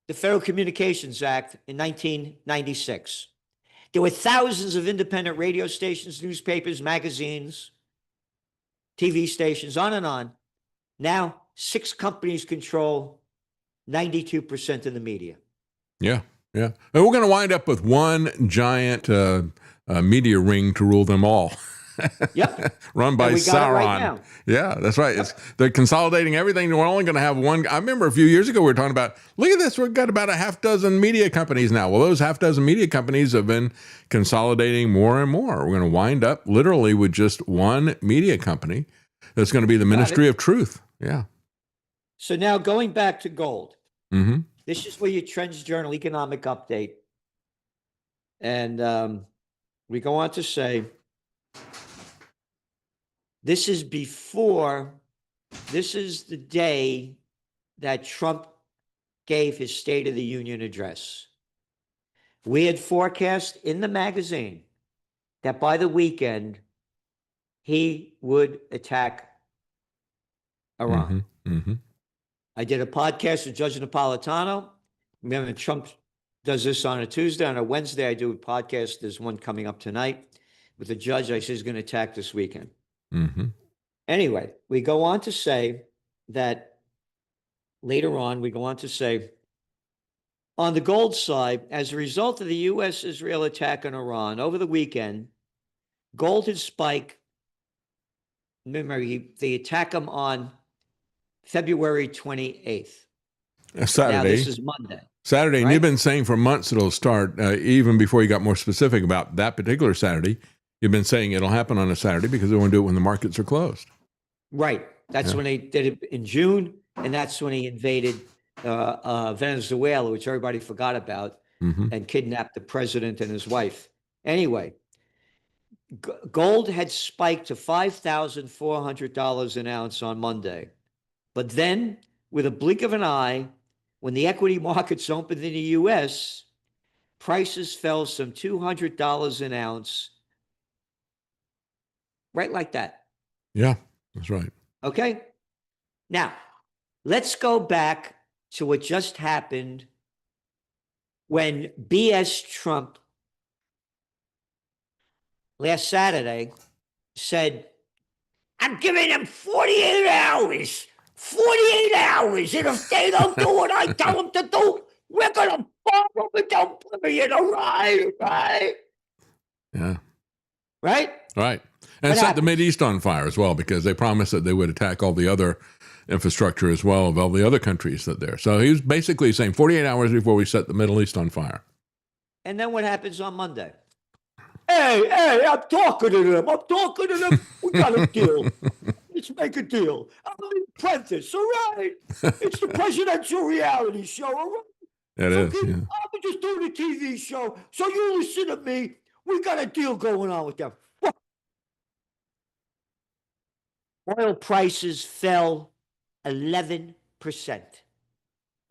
the Federal Communications Act in 1996. There were thousands of independent radio stations, newspapers, magazines, TV stations, on and on. Now, 6 companies control 92% of the media. Yeah, yeah. And we're going to wind up with one giant media ring to rule them all. Yep. Run by Sauron. Right, yeah, that's right. They're consolidating everything. We're only going to have one. I remember a few years ago we were talking about, look at this, we've got about a half dozen media companies now. Well, those half dozen media companies have been consolidating more and more. We're going to wind up literally with just one media company that's going to be the Ministry of Truth. Yeah. So now going back to gold. Mm-hmm. This is where your Trends Journal economic update. And we go on to say, this is the day that Trump gave his State of the Union address. We had forecast in the magazine that by the weekend, he would attack Iran. Mm-hmm. Mm-hmm. I did a podcast with Judge Napolitano. Remember, Trump does this on a Tuesday. On a Wednesday, I do a podcast. There's one coming up tonight with the judge. I say he's going to attack this weekend. Mm-hmm. Anyway, we go on to say that later on, we go on to say, on the gold side, as a result of the U.S.-Israel attack on Iran over the weekend, gold had spiked. Remember, they attack him on February 28th. Saturday. Now, this is Monday. Saturday. Right? And you've been saying for months it'll start, even before you got more specific about that particular Saturday. You've been saying it'll happen on a Saturday because they want to do it when the markets are closed. Right. That's Yeah. when they did it in June, and that's when he invaded Venezuela, which everybody forgot about, and kidnapped the president and his wife. Anyway, gold had spiked to $5,400 an ounce on Monday. But then, with a blink of an eye, when the equity markets opened in the U.S., prices fell some $200 an ounce, right like that. Yeah, that's right. Okay? Now, let's go back to what just happened when BS Trump last Saturday said, I'm giving them 48 hours. 48 hours. And if they don't do what I tell them to do, we're going to bomb them and don't put me in a riot, right? Yeah. Right? Right. And set the Mideast on fire as well, because they promised that they would attack all the other infrastructure as well of all the other countries that there. So he was basically saying 48 hours before we set the Middle East on fire. And then what happens on Monday? Hey, I'm talking to them. We got a deal. Let's make a deal. I'm the apprentice, all right? It's the presidential reality show, all right? It is, yeah. I'm just doing a TV show, so you listen to me. We got a deal going on with them. Oil prices fell 11%.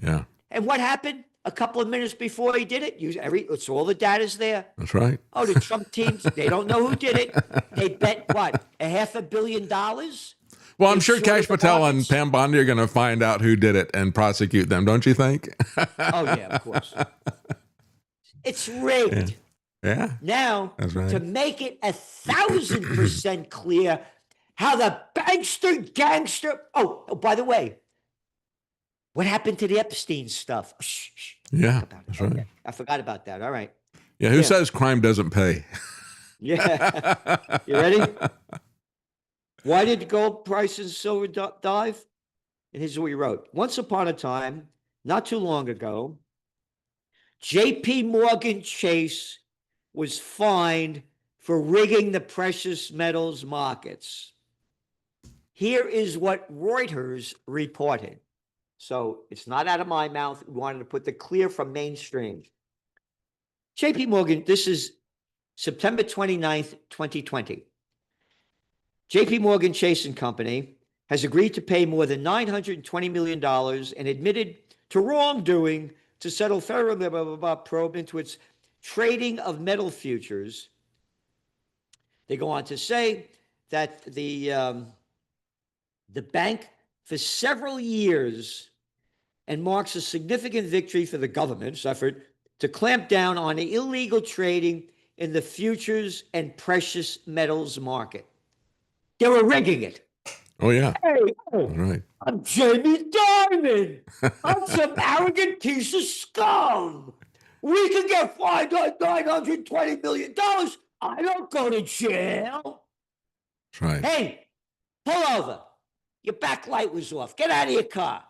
Yeah. And what happened a couple of minutes before he did it? It's all the data's there. That's right. Oh, the Trump teams, they don't know who did it. They bet, what, $500 million? Well, I'm sure Kash Patel and Pam Bondi are going to find out who did it and prosecute them, don't you think? Oh, yeah, of course. It's rigged. Yeah. Now, that's right. To make it 1,000% clear how the gangster. Oh, by the way, what happened to the Epstein stuff? Shh. Yeah, that's right. Okay. I forgot about that. All right. Yeah, who says crime doesn't pay? Yeah. You ready? Why did gold prices and silver dive? And here's what he wrote. Once upon a time, not too long ago, J.P. Morgan Chase was fined for rigging the precious metals markets. Here is what Reuters reported. So it's not out of my mouth. We wanted to put the clear from mainstream. J.P. Morgan, this is September 29th, 2020. J.P. Morgan Chase & Company has agreed to pay more than $920 million and admitted to wrongdoing to settle federal probe into its trading of metal futures. They go on to say that the bank for several years and marks a significant victory for the government's effort to clamp down on illegal trading in the futures and precious metals market. They were rigging it. Oh, yeah. Hey, all right. I'm Jamie Dimon. I'm some arrogant piece of scum. We can get fined on $920 million. I don't go to jail. That's right. Hey, pull over. Your back light was off. Get out of your car.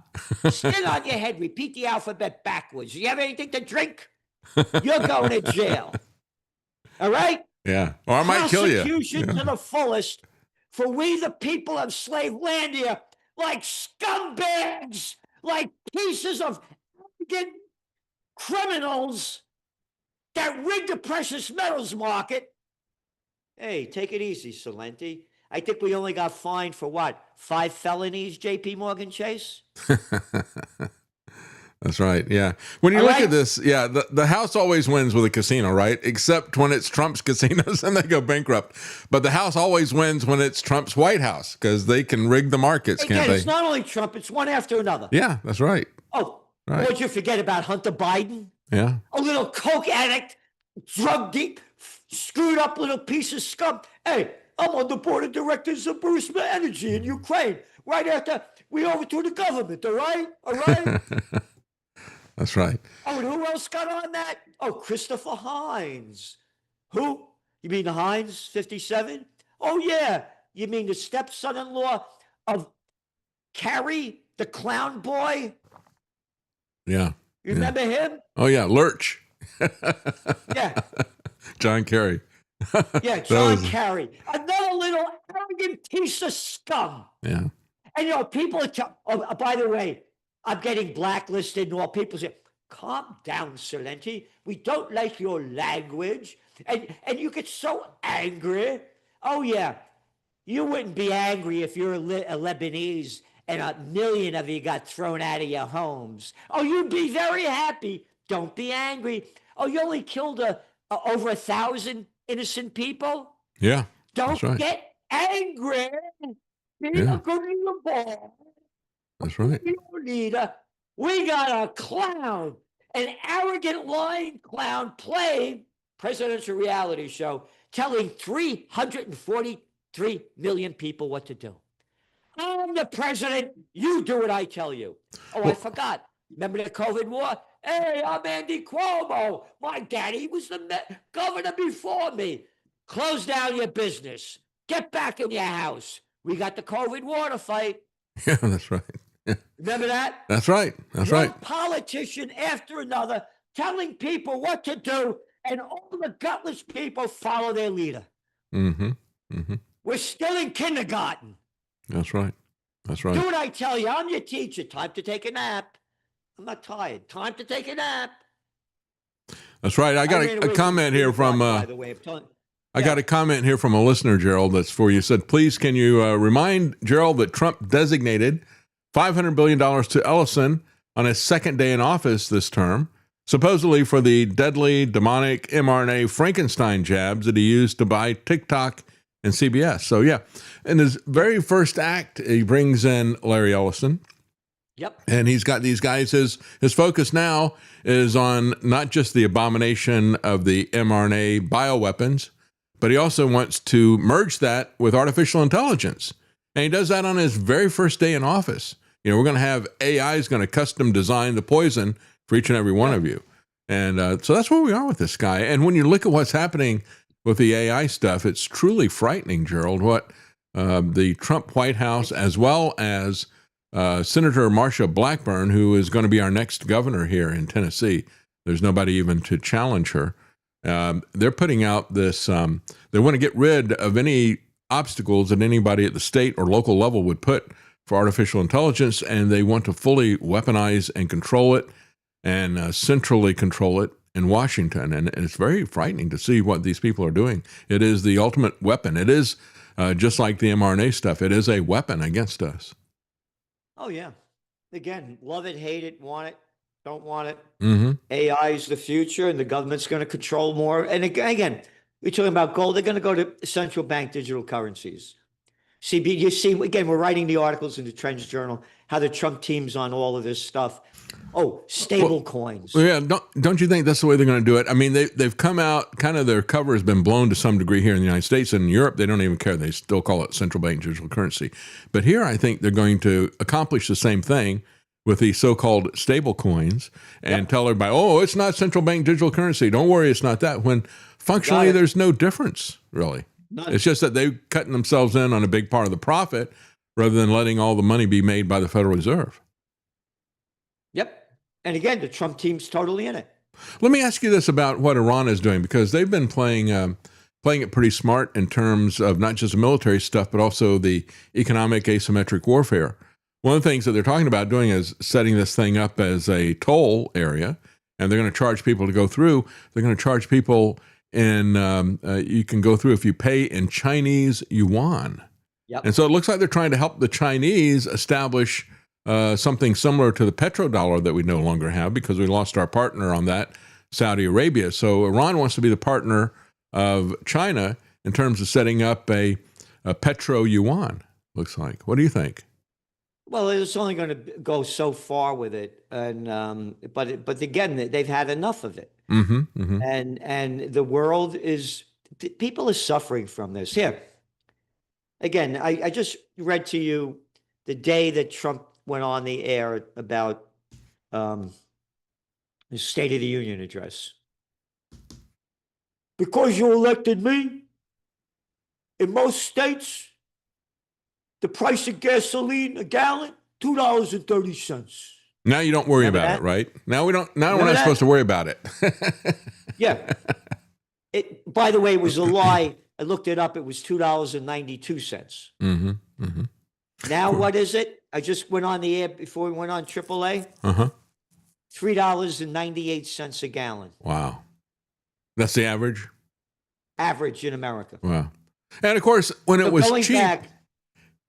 Spin on your head. Repeat the alphabet backwards. You have anything to drink? You're going to jail. All right? Yeah. Or I might kill you. Prosecution to the fullest. For we, the people of Slavelandia, like scumbags, like pieces of arrogant criminals that rigged the precious metals market. Hey, take it easy, Salenti. I think we only got fined for what? 5 felonies, J.P. Morgan Chase? That's right. Yeah. When you look at this, yeah, the House always wins with a casino, right? Except when it's Trump's casinos and they go bankrupt. But the House always wins when it's Trump's White House because they can rig the markets, can't they? It's not only Trump, it's one after another. Yeah, that's right. Oh, right. Would you forget about Hunter Biden? Yeah. A little coke addict, drug deep, screwed up little piece of scum. Hey, I'm on the board of directors of Burisma Energy in Ukraine right after we overthrew the government, all right? All right? That's right. Oh, and who else got on that? Oh, Christopher Hines. Who? You mean the Hines 57? Oh, yeah. You mean the stepson-in-law of Carrie, the clown boy? Yeah. You remember him? Oh, yeah. Lurch. Yeah. John Kerry. Yeah, John Kerry. Another little arrogant piece of scum. Yeah. And people are. By the way, I'm getting blacklisted, and all people say, "Calm down, Salenti. We don't like your language." And you get so angry. Oh yeah, you wouldn't be angry if you're a Lebanese and 1 million of you got thrown out of your homes. Oh, you'd be very happy. Don't be angry. Oh, you only killed over 1,000 innocent people. Yeah, don't that's right. get angry. Yeah. That's right. We got a clown, an arrogant lying clown playing presidential reality show, telling 343 million people what to do. I'm the president. You do what I tell you. Oh, I forgot. Remember the COVID war? Hey, I'm Andy Cuomo. My daddy was the governor before me. Close down your business. Get back in your house. We got the COVID war to fight. Yeah, that's right. Yeah. Remember that? That's right. That's One right. politician after another telling people what to do, and all the gutless people follow their leader. Mm-hmm. Mm-hmm. We're still in kindergarten. That's right. That's right. Do what I tell you. I'm your teacher. Time to take a nap. I'm not tired. Time to take a nap. That's right. I got a comment here from. By the way, I got a comment here from a listener, Gerald. That's for you. It said, please, can you remind Gerald that Trump designated $500 billion to Ellison on his second day in office this term, supposedly for the deadly, demonic mRNA Frankenstein jabs that he used to buy TikTok and CBS. So, yeah. In his very first act, he brings in Larry Ellison. Yep. And he's got these guys. His focus now is on not just the abomination of the mRNA bioweapons, but he also wants to merge that with artificial intelligence. And he does that on his very first day in office. We're going to have AI is going to custom design the poison for each and every one of you. And so that's where we are with this guy. And when you look at what's happening with the AI stuff, it's truly frightening, Gerald, what the Trump White House, as well as Senator Marsha Blackburn, who is going to be our next governor here in Tennessee. There's nobody even to challenge her. They're putting out this, they want to get rid of any obstacles that anybody at the state or local level would put for artificial intelligence, and they want to fully weaponize and control it and centrally control it in Washington. And it's very frightening to see what these people are doing. It is the ultimate weapon. It is just like the mRNA stuff. It is a weapon against us. Oh, yeah. Again, love it, hate it, want it, don't want it. Mm-hmm. AI is the future, and the government's going to control more. And again, we're talking about gold. They're going to go to central bank digital currencies. You see, again, we're writing the articles in the Trends Journal, how the Trump team's on all of this stuff. Oh, stable coins. Well, yeah, don't you think that's the way they're going to do it? I mean, they've come out, kind of their cover has been blown to some degree here in the United States. And in Europe, they don't even care. They still call it central bank digital currency. But here, I think they're going to accomplish the same thing with the so-called stable coins and tell everybody, oh, it's not central bank digital currency. Don't worry, it's not that. When functionally, there's no difference, really. None. It's just that they're cutting themselves in on a big part of the profit rather than letting all the money be made by the Federal Reserve. Yep. And again, the Trump team's totally in it. Let me ask you this about what Iran is doing, because they've been playing it pretty smart in terms of not just the military stuff, but also the economic asymmetric warfare. One of the things that they're talking about doing is setting this thing up as a toll area, and they're going to charge people to go through. They're going to charge people in, you can go through if you pay in Chinese yuan. Yep. And so it looks like they're trying to help the Chinese establish something similar to the petrodollar that we no longer have, because we lost our partner on that, Saudi Arabia. So Iran wants to be the partner of China in terms of setting up a petro yuan, looks like. What do you think? Well, it's only going to go so far with it, and but again, they've had enough of it, and the world is, people are suffering from this. Here, again, I just read to you the day that Trump went on the air about his State of the Union address. Because you elected me, in most states, the price of gasoline a gallon, $2.30. Now you don't worry about it, right? Now we don't. Now we're not supposed to worry about it. Yeah. By the way, it was a lie. I looked it up. It was $2.92. Now, what is it? I just went on the air before we went on AAA. Uh-huh. $3.98 a gallon. Wow. That's the average? Average in America. Wow. And of course, when it was cheap,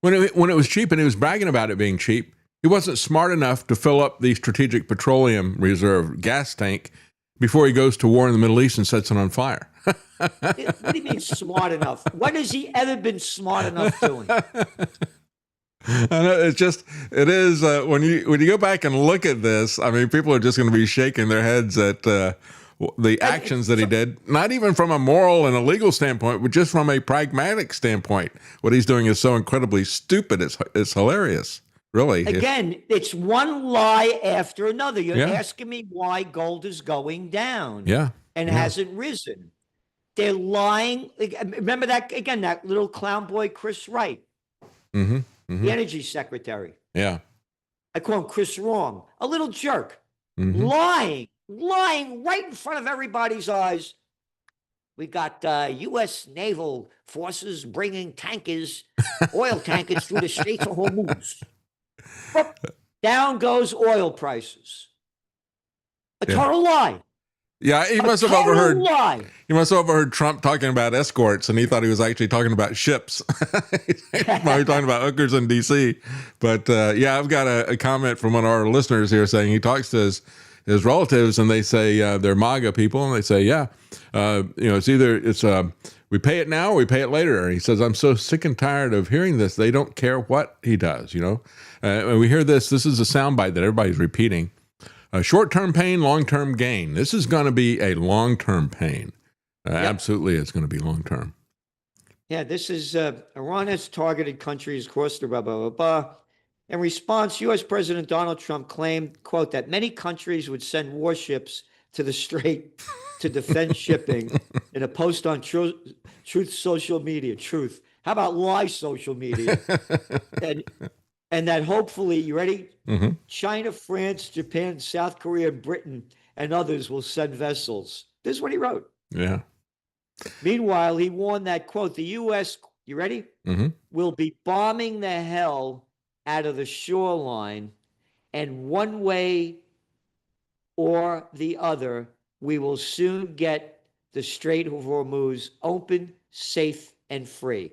when it was cheap and he was bragging about it being cheap, he wasn't smart enough to fill up the Strategic Petroleum Reserve gas tank before he goes to war in the Middle East and sets it on fire. What do you mean smart enough? What has he ever been smart enough doing? I know, it is when you go back and look at this, I mean, people are just going to be shaking their heads at the actions that he did, not even from a moral and a legal standpoint, but just from a pragmatic standpoint. What he's doing is so incredibly stupid. It's hilarious, really. Again, it's one lie after another. You're asking me why gold is going down and hasn't risen. They're lying. Remember that, again, that little clown boy, Chris Wright, the energy secretary. Yeah. I call him Chris Wrong, a little jerk, lying right in front of everybody's eyes. We got U.S. naval forces bringing tankers, oil tankers through the Straits of Hormuz. Down goes oil prices. A total lie. Yeah, he must have overheard. He must have overheard Trump talking about escorts, and he thought he was actually talking about ships. He's probably talking about hookers in D.C. But I've got a comment from one of our listeners here saying he talks to his relatives, and they say they're MAGA people, and they say, it's either we pay it now or we pay it later. And he says, I'm so sick and tired of hearing this. They don't care what he does, and we hear this. This is a soundbite that everybody's repeating. Short-term pain, long-term gain. This is going to be a long-term pain. Absolutely, it's going to be long-term. Yeah, this is Iran has targeted countries across the blah, blah, blah, blah. In response, U.S. President Donald Trump claimed, quote, that many countries would send warships to the Strait to defend shipping in a post on Truth social media. Truth. How about lie social media? And that hopefully, you ready? China, France, Japan, South Korea, Britain, and others will send vessels. This is what he wrote. Yeah. Meanwhile, he warned that, quote, the U.S., you ready? Will be bombing the hell out of the shoreline, and one way or the other, we will soon get the Strait of Hormuz open, safe, and free.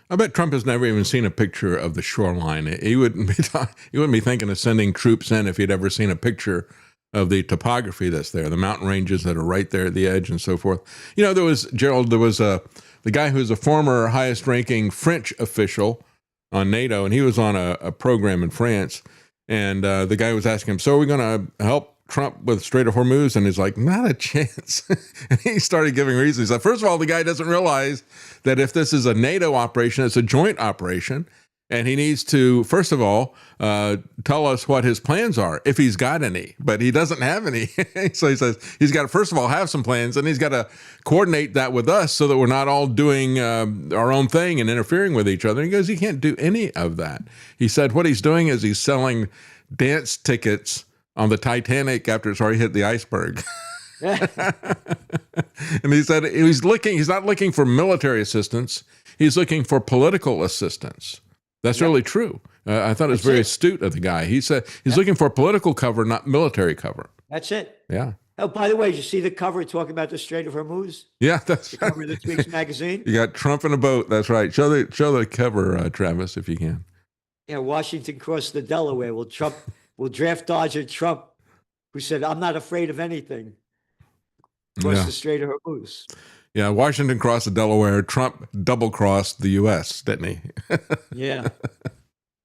I bet Trump has never even seen a picture of the shoreline. He wouldn't be thinking of sending troops in if he'd ever seen a picture of the topography that's there, the mountain ranges that are right there at the edge and so forth. There was the guy who's a former highest-ranking French official on NATO, and he was on a program in France, and the guy was asking him, so are we going to help Trump with Strait of Hormuz? And he's like, not a chance. And he started giving reasons. He said, first of all, the guy doesn't realize that if this is a NATO operation, it's a joint operation. And he needs to, first of all, tell us what his plans are, if he's got any. But he doesn't have any. So he says he's got to, first of all, have some plans, and he's got to coordinate that with us so that we're not all doing our own thing and interfering with each other. And he goes, he can't do any of that. He said what he's doing is he's selling dance tickets on the Titanic after it's already hit the iceberg. And he said he's not looking for military assistance. He's looking for political assistance. That's really true. I thought it was very astute of the guy. He said he's looking for political cover, not military cover. That's it. Yeah. Oh, by the way, did you see the cover talking about the Strait of Hormuz? Yeah, that's the cover of this week's magazine. You got Trump in a boat. That's right. Show the cover, Travis, if you can. Yeah, Washington crossed the Delaware. Will draft dodger Trump, who said, I'm not afraid of anything, cross the Strait of Hormuz. Yeah, Washington crossed the Delaware. Trump double-crossed the U.S., didn't he? Yeah.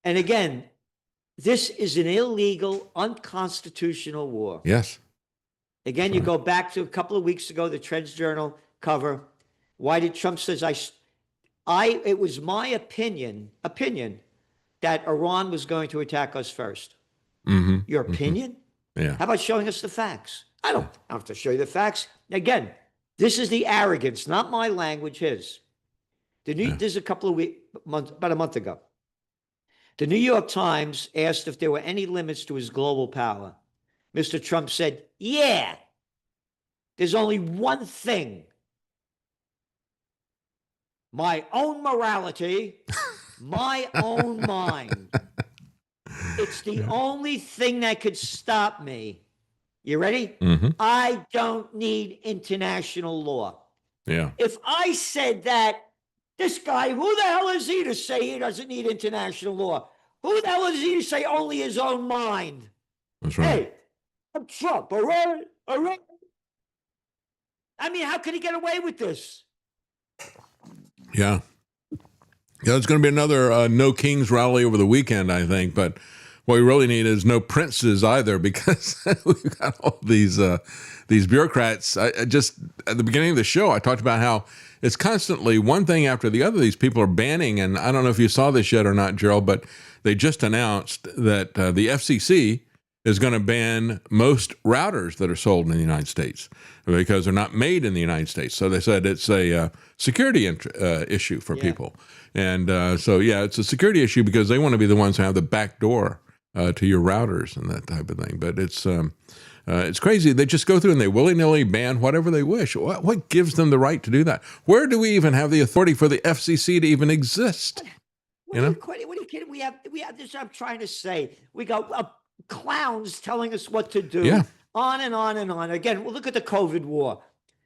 And again, this is an illegal, unconstitutional war. Yes. Again, you go back to a couple of weeks ago, the Trends Journal cover. Why did Trump says it was my opinion that Iran was going to attack us first. Your opinion? Yeah. How about showing us the facts? I don't have to show you the facts. Again, this is the arrogance, not my language, his. This is about a month ago. The New York Times asked if there were any limits to his global power. Mr. Trump said, yeah, there's only one thing. My own morality, My own mind. It's the only thing that could stop me. You ready? I don't need international law. Yeah. If I said that, this guy, who the hell is he to say he doesn't need international law? Who the hell is he to say only his own mind? That's right. Hey, I'm Trump, all right? All right? I mean, how could he get away with this? Yeah. Yeah, there's going to be another No Kings rally over the weekend, I think. But what we really need is no princes either, because we've got all these bureaucrats. I just, at the beginning of the show, I talked about how it's constantly one thing after the other. These people are banning, and I don't know if you saw this yet or not, Gerald, but they just announced that the FCC is going to ban most routers that are sold in the United States because they're not made in the United States. So they said it's a security issue for people. And so, yeah, it's a security issue because they want to be the ones who have the back door to your routers and that type of thing. But it's crazy. They just go through and they willy-nilly ban whatever they wish. What gives them the right to do that? Where do we even have the authority for the FCC to even exist? What are you kidding? We have this. I'm trying to say we got clowns telling us what to do. Yeah. On and on and on. Again, well, look at the COVID war.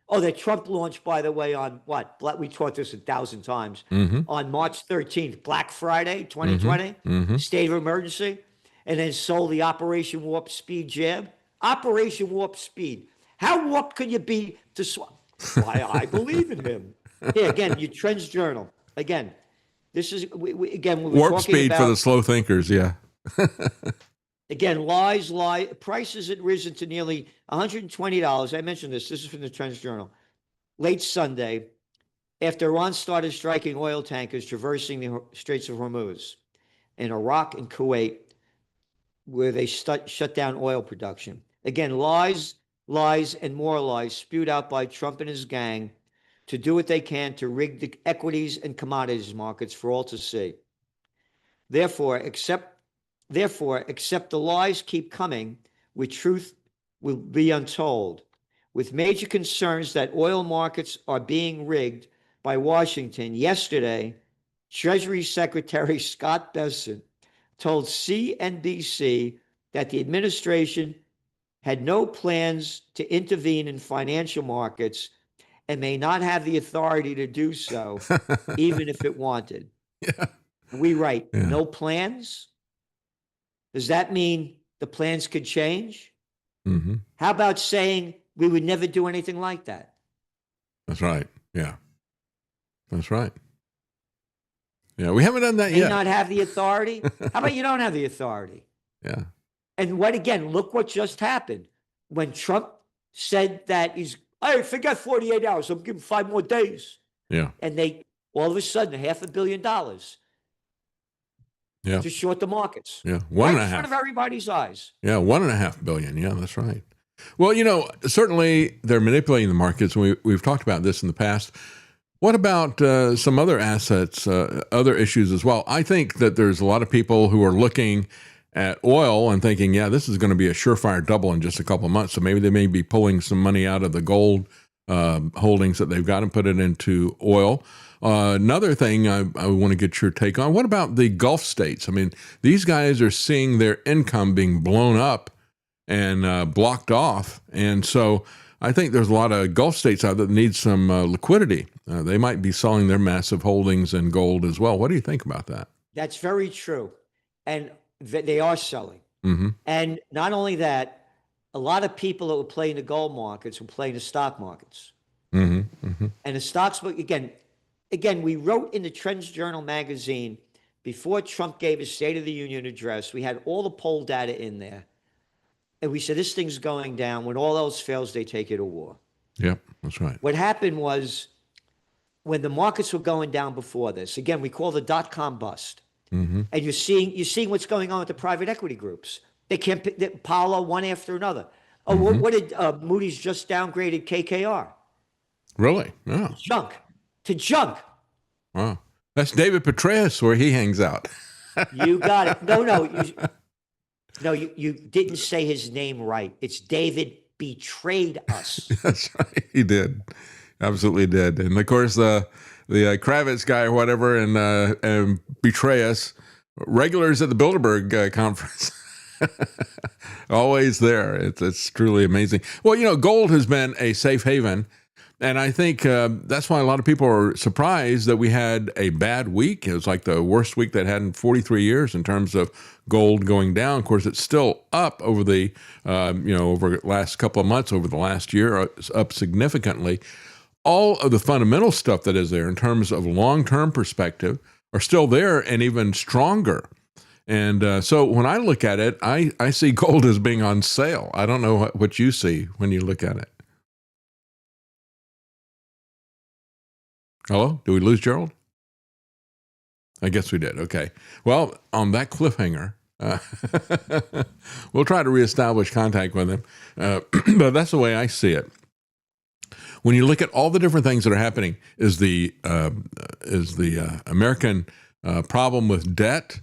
Oh, that Trump launched, by the way, on what? We taught this 1,000 times. On March 13th, Black Friday, 2020, state of emergency, and then sold the Operation Warp Speed jab. Operation Warp Speed. How warped could you be to swap? Why, I believe in him. Here, again, your Trends Journal. Again, this is, again, we were Warp talking speed about, for the slow thinkers, yeah. again, lies. Prices had risen to nearly $120. I mentioned this. This is from the Trends Journal. Late Sunday, after Iran started striking oil tankers traversing the Straits of Hormuz in Iraq and Kuwait, where they shut down oil production. Again, lies, and more lies spewed out by Trump and his gang to do what they can to rig the equities and commodities markets for all to see. Therefore, except the lies keep coming, with truth will be untold. With major concerns that oil markets are being rigged by Washington, yesterday, Treasury Secretary Scott Bessent told CNBC that the administration had no plans to intervene in financial markets and may not have the authority to do so, even if it wanted. Yeah. We write, no plans? Does that mean the plans could change? How about saying we would never do anything like that? That's right. Yeah. That's right. Yeah, we haven't done that May yet. not have the authority? How about you don't have the authority? Yeah. And look what just happened. When Trump said that hey, forget 48 hours, I'm giving 5 more days. Yeah. And they, all of a sudden, $500 million to short the markets. Yeah. Right in front of everybody's eyes. Yeah, $1.5 billion. Yeah, that's right. Well, certainly they're manipulating the markets. We've talked about this in the past. What about some other assets, other issues as well? I think that there's a lot of people who are looking at oil and thinking, yeah, this is going to be a surefire double in just a couple of months. So maybe they may be pulling some money out of the gold holdings that they've got and put it into oil. Another thing I want to get your take on, what about the Gulf states? I mean, these guys are seeing their income being blown up and blocked off. And so I think there's a lot of Gulf states out there that need some liquidity. They might be selling their massive holdings in gold as well. What do you think about that? That's very true. And they are selling. And not only that, a lot of people that were playing the gold markets were playing the stock markets. And the stocks, again, we wrote in the Trends Journal magazine before Trump gave his State of the Union address, we had all the poll data in there. And we said, this thing's going down. When all else fails, they take it to war. Yep, that's right. What happened was when the markets were going down before this, again, we call the dot-com bust. And you're seeing what's going on with the private equity groups. They can't Apollo one after another. Oh, what did Moody's just downgraded KKR? Really? Yeah. To junk. Wow. That's David Petraeus where he hangs out. You got it. No, you didn't say his name right. It's David betrayed us. That's right. He did. Absolutely did. And of course, Kravitz guy or whatever and betray us. Regulars at the Bilderberg conference. Always there. It's truly amazing. Well, gold has been a safe haven. And I think that's why a lot of people are surprised that we had a bad week. It was like the worst week that had in 43 years in terms of gold going down. Of course, it's still up over the, over the last couple of months, over the last year, it's up significantly. All of the fundamental stuff that is there in terms of long-term perspective are still there and even stronger. And so when I look at it, I see gold as being on sale. I don't know what you see when you look at it. Hello? Did we lose Gerald? I guess we did. Okay. Well, on that cliffhanger, we'll try to reestablish contact with him. But that's the way I see it. When you look at all the different things that are happening, is the American problem with debt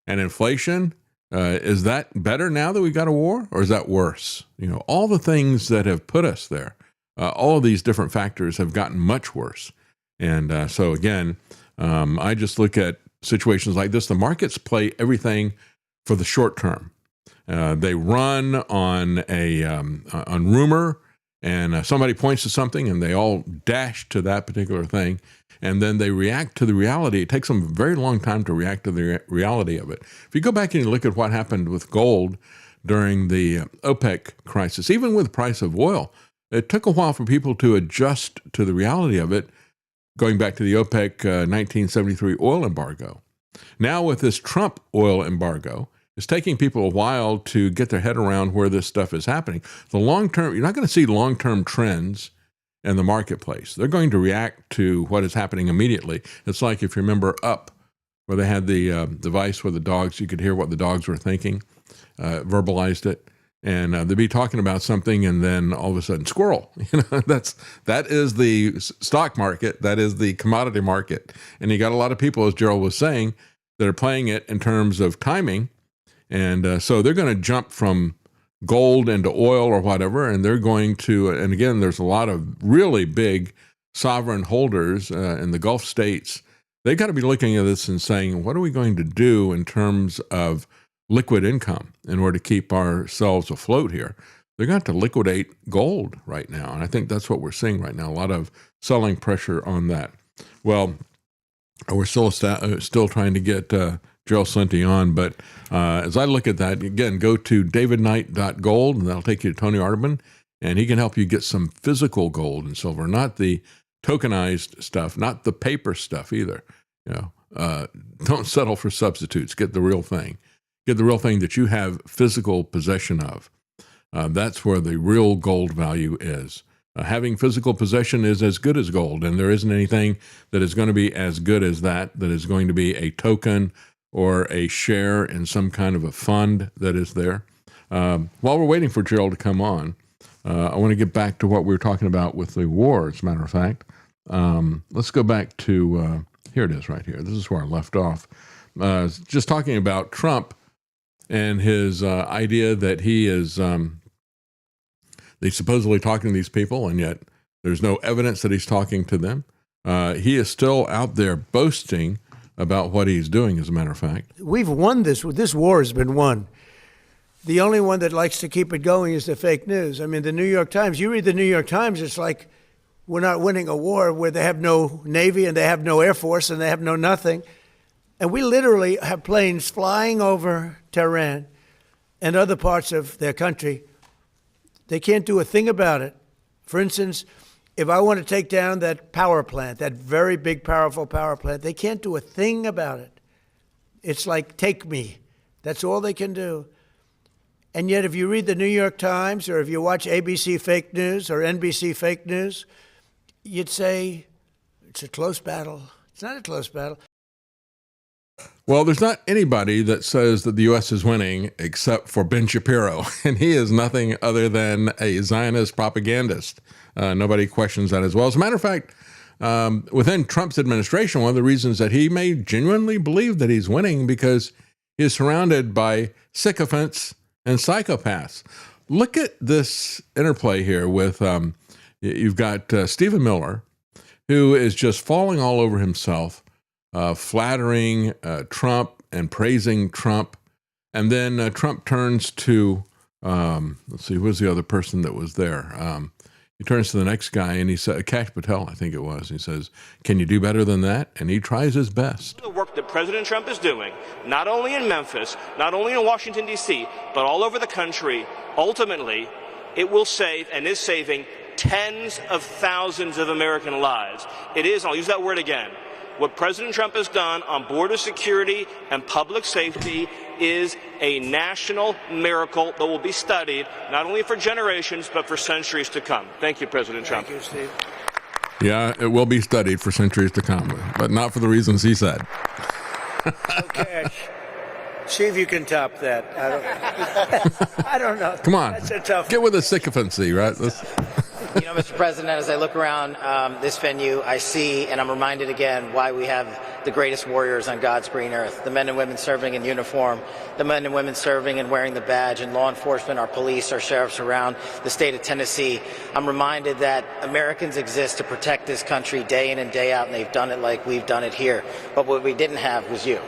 and inflation, is that better now that we've got a war, or is that worse? All the things that have put us there, all of these different factors have gotten much worse. And so again, I just look at situations like this. The markets play everything for the short term. They run on on rumor, and somebody points to something, and they all dash to that particular thing, and then they react to the reality. It takes them a very long time to react to the reality of it. If you go back and you look at what happened with gold during the OPEC crisis, even with the price of oil, it took a while for people to adjust to the reality of it. Going back to the OPEC 1973 oil embargo. Now with this Trump oil embargo, it's taking people a while to get their head around where this stuff is happening. The long-term, you're not going to see long-term trends in the marketplace. They're going to react to what is happening immediately. It's like, if you remember Up, where they had the device where the dogs, you could hear what the dogs were thinking, verbalized it. And they'd be talking about something, and then all of a sudden, squirrel. That is the stock market. That is the commodity market. And you got a lot of people, as Gerald was saying, that are playing it in terms of timing. And so they're going to jump from gold into oil or whatever, and they're going to, and again, there's a lot of really big sovereign holders in the Gulf states. They've got to be looking at this and saying, what are we going to do in terms of liquid income in order to keep ourselves afloat here? They're going to liquidate gold right now. And I think that's what we're seeing right now, a lot of selling pressure on that. Well, we're still trying to get Gerald Slinty on. But as I look at that, again, go to davidknight.gold, and that'll take you to Tony Arterburn, and he can help you get some physical gold and silver, not the tokenized stuff, not the paper stuff either. Don't settle for substitutes. Get the real thing. Get the real thing that you have physical possession of. That's where the real gold value is. Having physical possession is as good as gold, and there isn't anything that is going to be as good as that is going to be a token or a share in some kind of a fund that is there. While we're waiting for Gerald to come on, I want to get back to what we were talking about with the war, as a matter of fact. Let's go back to, here it is right here. This is where I left off. Just talking about Trump and his idea that he is he's supposedly talking to these people, and yet there's no evidence that he's talking to them. He is still out there boasting about what he's doing, as a matter of fact. We've won this. This war has been won. The only one that likes to keep it going is the fake news. I mean, the New York Times, you read the New York Times, it's like we're not winning a war where they have no Navy and they have no Air Force and they have no nothing. And we literally have planes flying over Tehran and other parts of their country. They can't do a thing about it. For instance, if I want to take down that power plant, that very big, powerful power plant, they can't do a thing about it. It's like, take me. That's all they can do. And yet, if you read the New York Times, or if you watch ABC fake news or NBC fake news, you'd say it's a close battle. It's not a close battle. Well, there's not anybody that says that the U.S. is winning except for Ben Shapiro, and he is nothing other than a Zionist propagandist. Nobody questions that as well. As a matter of fact, within Trump's administration, one of the reasons that he may genuinely believe that he's winning because he is surrounded by sycophants and psychopaths. Look at this interplay here with, you've got Stephen Miller, who is just falling all over himself, flattering Trump and praising Trump. And then Trump turns to, let's see, who was the other person that was there? He turns to the next guy and he said, Kash Patel, I think it was. He says, can you do better than that? And he tries his best. The work that President Trump is doing, not only in Memphis, not only in Washington, D.C., but all over the country, ultimately, it will save and is saving tens of thousands of American lives. It is, I'll use that word again, what President Trump has done on border security and public safety is a national miracle that will be studied not only for generations, but for centuries to come. Thank you, President Trump. Thank you, Steve. Yeah, it will be studied for centuries to come, but not for the reasons he said. Okay. See if you can top that. I don't know. Come on. That's a tough Get with the sycophancy, right? You know, Mr. President, as I look around this venue, I see and I'm reminded again why we have the greatest warriors on God's green earth, the men and women serving in uniform, the men and women serving and wearing the badge, and law enforcement, our police, our sheriffs around the state of Tennessee. I'm reminded that Americans exist to protect this country day in and day out, and they've done it like we've done it here. But what we didn't have was you.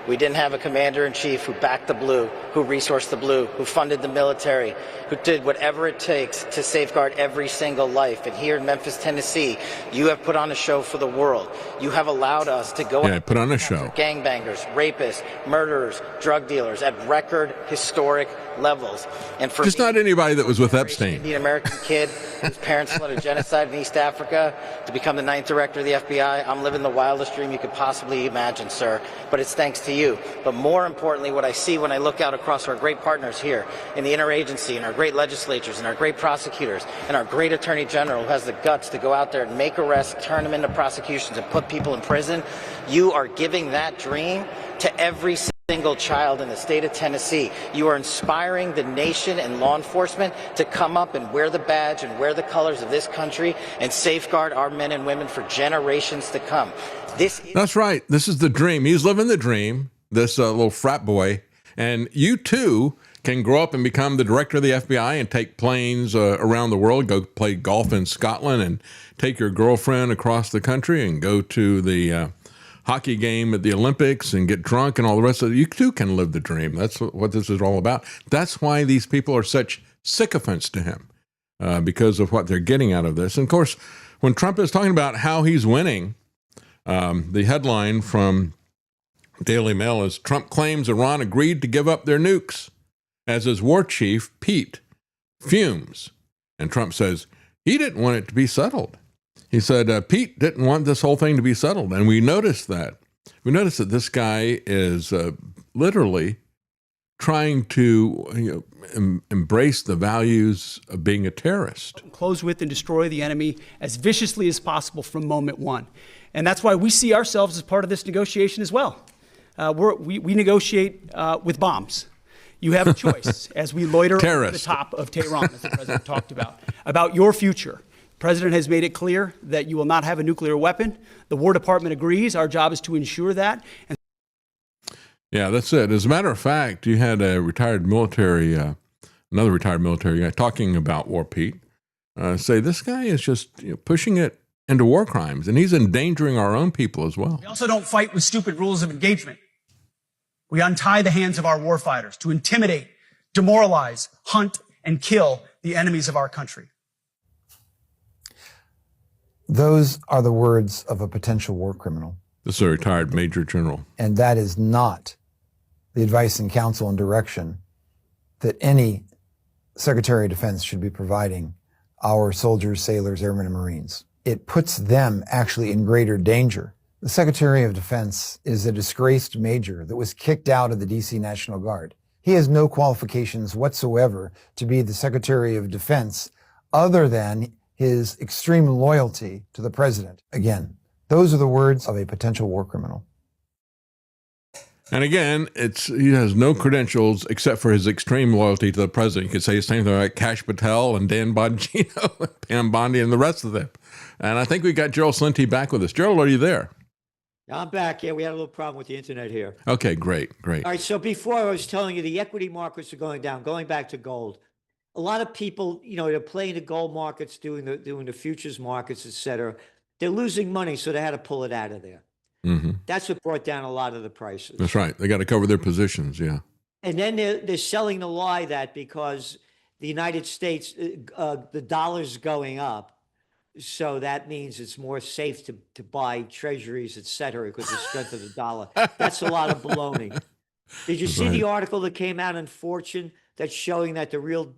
We didn't have a commander-in-chief who backed the blue, who resourced the blue, who funded the military, who did whatever it takes to safeguard every single life. And here in Memphis, Tennessee, you have put on a show for the world. You have allowed us to go put on a show. Gangbangers, rapists, murderers, drug dealers at record historic levels. And for just not anybody that was with Epstein. Indian American kid whose parents fled a genocide in East Africa to become the 9th director of the FBI. I'm living the wildest dream you could possibly imagine, sir. But it's thanks to you. But more importantly, what I see when I look out across our great partners here in the interagency and our great legislatures and our great prosecutors and our great attorney general who has the guts to go out there and make arrests, turn them into prosecutions and put people in prison, you are giving that dream to every single child in the state of Tennessee. You are inspiring the nation and law enforcement to come up and wear the badge and wear the colors of this country and safeguard our men and women for generations to come. That's right. This is the dream. He's living the dream, this little frat boy. And you too can grow up and become the director of the FBI and take planes around the world, go play golf in Scotland and take your girlfriend across the country and go to the hockey game at the Olympics and get drunk and all the rest of it. You too can live the dream. That's what this is all about. That's why these people are such sycophants to him, because of what they're getting out of this. And of course, when Trump is talking about how he's winning, the headline from Daily Mail is Trump claims Iran agreed to give up their nukes as his war chief, Pete, fumes. And Trump says he didn't want it to be settled. He said Pete didn't want this whole thing to be settled. And we noticed that. We noticed that this guy is literally trying to embrace the values of being a terrorist. Close with and destroy the enemy as viciously as possible from moment one. And that's why we see ourselves as part of this negotiation as well. We negotiate with bombs. You have a choice as we loiter over the top of Tehran, as the president talked about your future. The president has made it clear that you will not have a nuclear weapon. The War Department agrees. Our job is to ensure that. Yeah, that's it. As a matter of fact, you had a retired military, another retired military guy talking about War Pete, say this guy is just pushing it into war crimes, and he's endangering our own people as well. We also don't fight with stupid rules of engagement. We untie the hands of our warfighters to intimidate, demoralize, hunt, and kill the enemies of our country. Those are the words of a potential war criminal. This is a retired major general. And that is not the advice and counsel and direction that any Secretary of Defense should be providing our soldiers, sailors, airmen, and Marines. It puts them actually in greater danger. The Secretary of Defense is a disgraced major that was kicked out of the D.C. National Guard. He has no qualifications whatsoever to be the Secretary of Defense other than his extreme loyalty to the president. Again, those are the words of a potential war criminal. And again, he has no credentials except for his extreme loyalty to the president. You could say the same thing about Kash Patel and Dan Bongino and Pam Bondi and the rest of them. And I think we got Gerald Slinty back with us. Gerald, are you there? I'm back. Yeah, we had a little problem with the internet here. Okay, great. All right, so before I was telling you the equity markets are going down, going back to gold. A lot of people, they're playing the gold markets, doing the futures markets, et cetera. They're losing money, so they had to pull it out of there. Mm-hmm. That's what brought down a lot of the prices. That's right. They got to cover their positions. Yeah. And then they're selling the lie that because the United States, the dollar's going up, so that means it's more safe to buy treasuries, et cetera, because of the strength of the dollar. That's a lot of baloney. Did you see the article that came out in Fortune that's showing that the real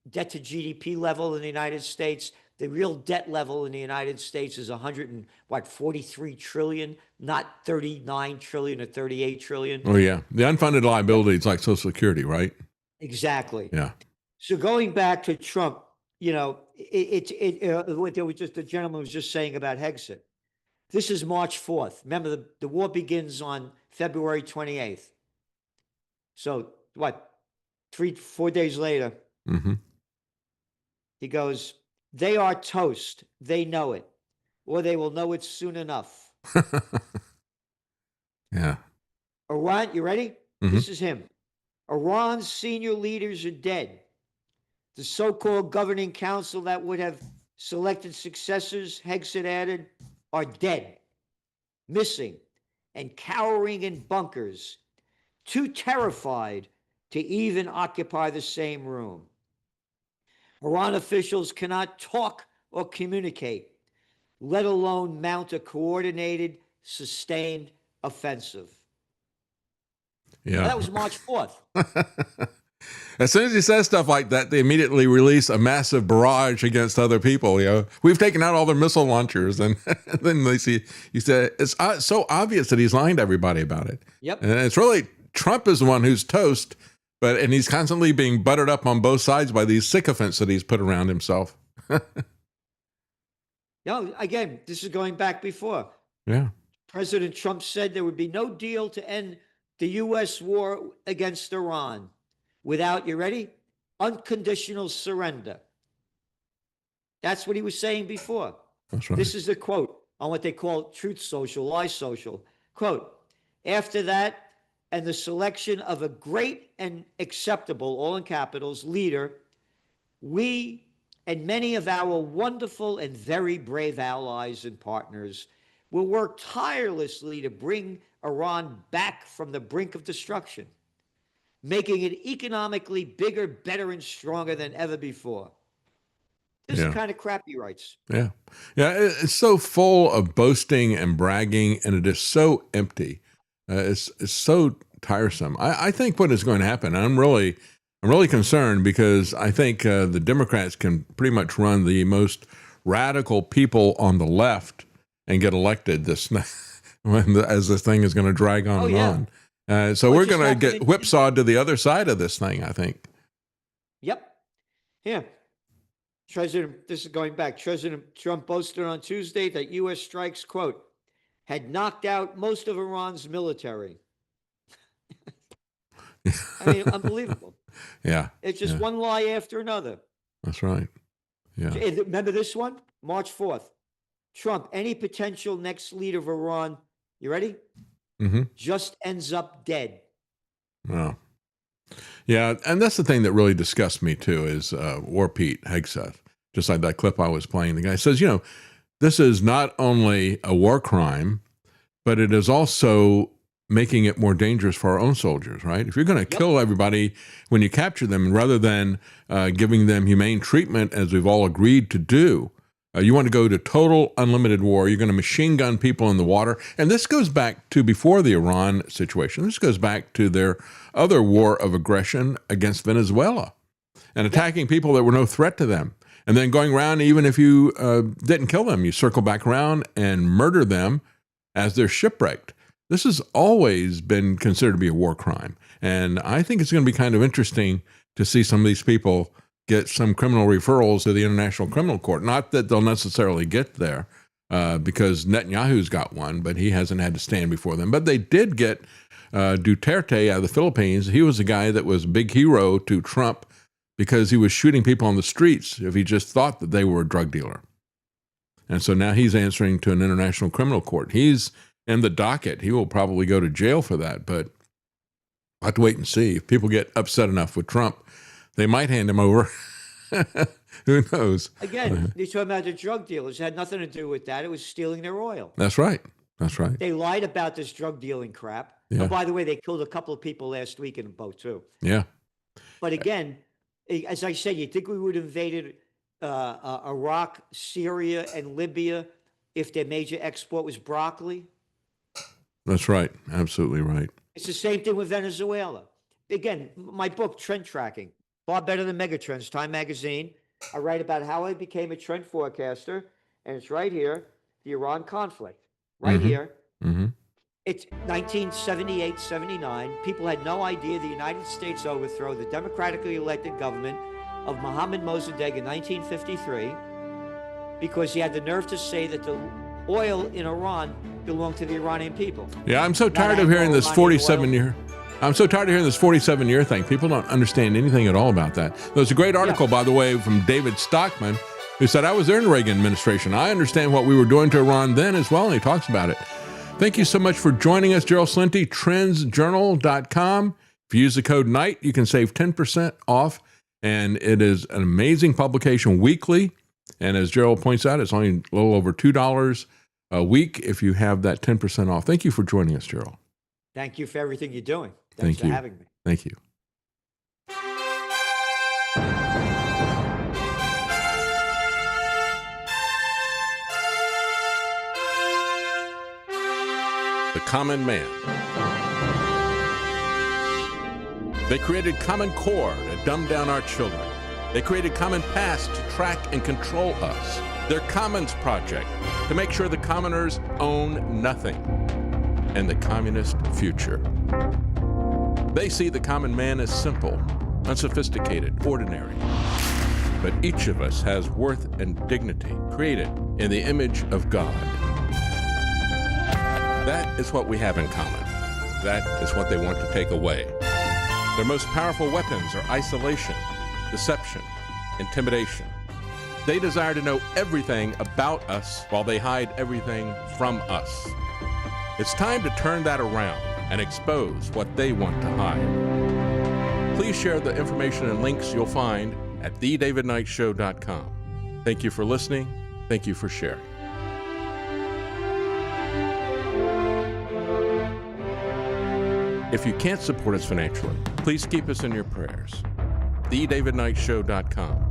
debt to GDP level in the United States, the real debt level in the United States is 43 trillion, not 39 trillion or 38 trillion? Oh, yeah. The unfunded liability is like Social Security, right? Exactly. Yeah. So going back to Trump, you know, what there was just the gentleman was just saying about Hegseth. This is March 4th. Remember, the war begins on February 28th. So what? 3-4 days later, he goes, "They are toast. They know it, or they will know it soon enough." Yeah. Iran, you ready? This is him. Iran's senior leaders are dead. The so-called governing council that would have selected successors, Hegseth added, are dead, missing, and cowering in bunkers, too terrified to even occupy the same room. Iran officials cannot talk or communicate, let alone mount a coordinated, sustained offensive. Yeah. Well, that was March 4th. As soon as he says stuff like that, they immediately release a massive barrage against other people. You know, we've taken out all their missile launchers, and then they see. You said it's so obvious that he's lying to everybody about it. Yep. And it's really Trump is the one who's toast, and he's constantly being buttered up on both sides by these sycophants that he's put around himself. Again, this is going back before. Yeah. President Trump said there would be no deal to end the U.S. war against Iran without, you ready? Unconditional surrender. That's what he was saying before. That's right. This is the quote on what they call Truth Social, Lie Social. Quote, "After that, and the selection of a great and acceptable, all in capitals, leader, we and many of our wonderful and very brave allies and partners will work tirelessly to bring Iran back from the brink of destruction, making it economically bigger, better, and stronger than ever before." This is the kind of crap he writes. Yeah. Yeah. It's so full of boasting and bragging, and it is so empty. It's so tiresome. I think what is going to happen, I'm really concerned because I think the Democrats can pretty much run the most radical people on the left and get elected as this thing is going to drag on on. So we're going to get whipsawed to the other side of this thing, I think. Yep. Yeah. This is going back. President Trump boasted on Tuesday that U.S. strikes, quote, had knocked out most of Iran's military. I mean, unbelievable. Yeah. It's just one lie after another. That's right. Yeah. Remember this one? March 4th. Trump, any potential next leader of Iran, you ready? Just ends up dead. Wow. Yeah, and that's the thing that really disgusts me too is War Pete Hegseth, just like that clip I was playing. The guy says, you know, this is not only a war crime, but it is also making it more dangerous for our own soldiers, right? If you're going to kill everybody when you capture them, rather than giving them humane treatment, as we've all agreed to do, you want to go to total unlimited war. You're going to machine gun people in the water. And this goes back to before the Iran situation. This goes back to their other war of aggression against Venezuela and attacking people that were no threat to them. And then going around, even if you didn't kill them, you circle back around and murder them as they're shipwrecked. This has always been considered to be a war crime. And I think it's going to be kind of interesting to see some of these people get some criminal referrals to the International Criminal Court. Not that they'll necessarily get there because Netanyahu's got one, but he hasn't had to stand before them. But they did get Duterte out of the Philippines. He was a guy that was a big hero to Trump because he was shooting people on the streets if he just thought that they were a drug dealer. And so now he's answering to an International Criminal Court. He's in the docket. He will probably go to jail for that, but I'll have to wait and see. If people get upset enough with Trump, they might hand him over. Who knows? Again, they're talking about the drug dealers. It had nothing to do with that. It was stealing their oil. That's right. That's right. They lied about this drug dealing crap. Yeah. And by the way, they killed a couple of people last week in a boat too. Yeah. But again, as I said, you think we would have invaded Iraq, Syria, and Libya if their major export was broccoli? That's right. Absolutely right. It's the same thing with Venezuela. Again, my book, Trend Tracking, far better than Megatrends, Time Magazine. I write about how I became a trend forecaster, and it's right here, the Iran conflict, right here. Mm-hmm. It's 1978-79. People had no idea the United States overthrow the democratically elected government of Mohammad Mossadegh in 1953 because he had the nerve to say that the oil in Iran belonged to the Iranian people. Yeah, I'm so tired of hearing this 47-year. I'm so tired of hearing this 47-year thing. People don't understand anything at all about that. There's a great article, by the way, from David Stockman, who said, I was there in the Reagan administration. I understand what we were doing to Iran then as well, and he talks about it. Thank you so much for joining us, Gerald Celente, trendsjournal.com. If you use the code NIGHT, you can save 10% off, and it is an amazing publication weekly. And as Gerald points out, it's only a little over $2 a week if you have that 10% off. Thank you for joining us, Gerald. Thank you for everything you're doing. Thank Thanks for you. having me. Thank you. The common man. They created Common Core to dumb down our children. They created Common Pass to track and control us. Their Commons Project to make sure the commoners own nothing. And the communist future. They see the common man as simple, unsophisticated, ordinary. But each of us has worth and dignity created in the image of God. That is what we have in common. That is what they want to take away. Their most powerful weapons are isolation, deception, intimidation. They desire to know everything about us while they hide everything from us. It's time to turn that around and expose what they want to hide. Please share the information and links you'll find at thedavidknightshow.com. Thank you for listening. Thank you for sharing. If you can't support us financially, please keep us in your prayers. thedavidknightshow.com.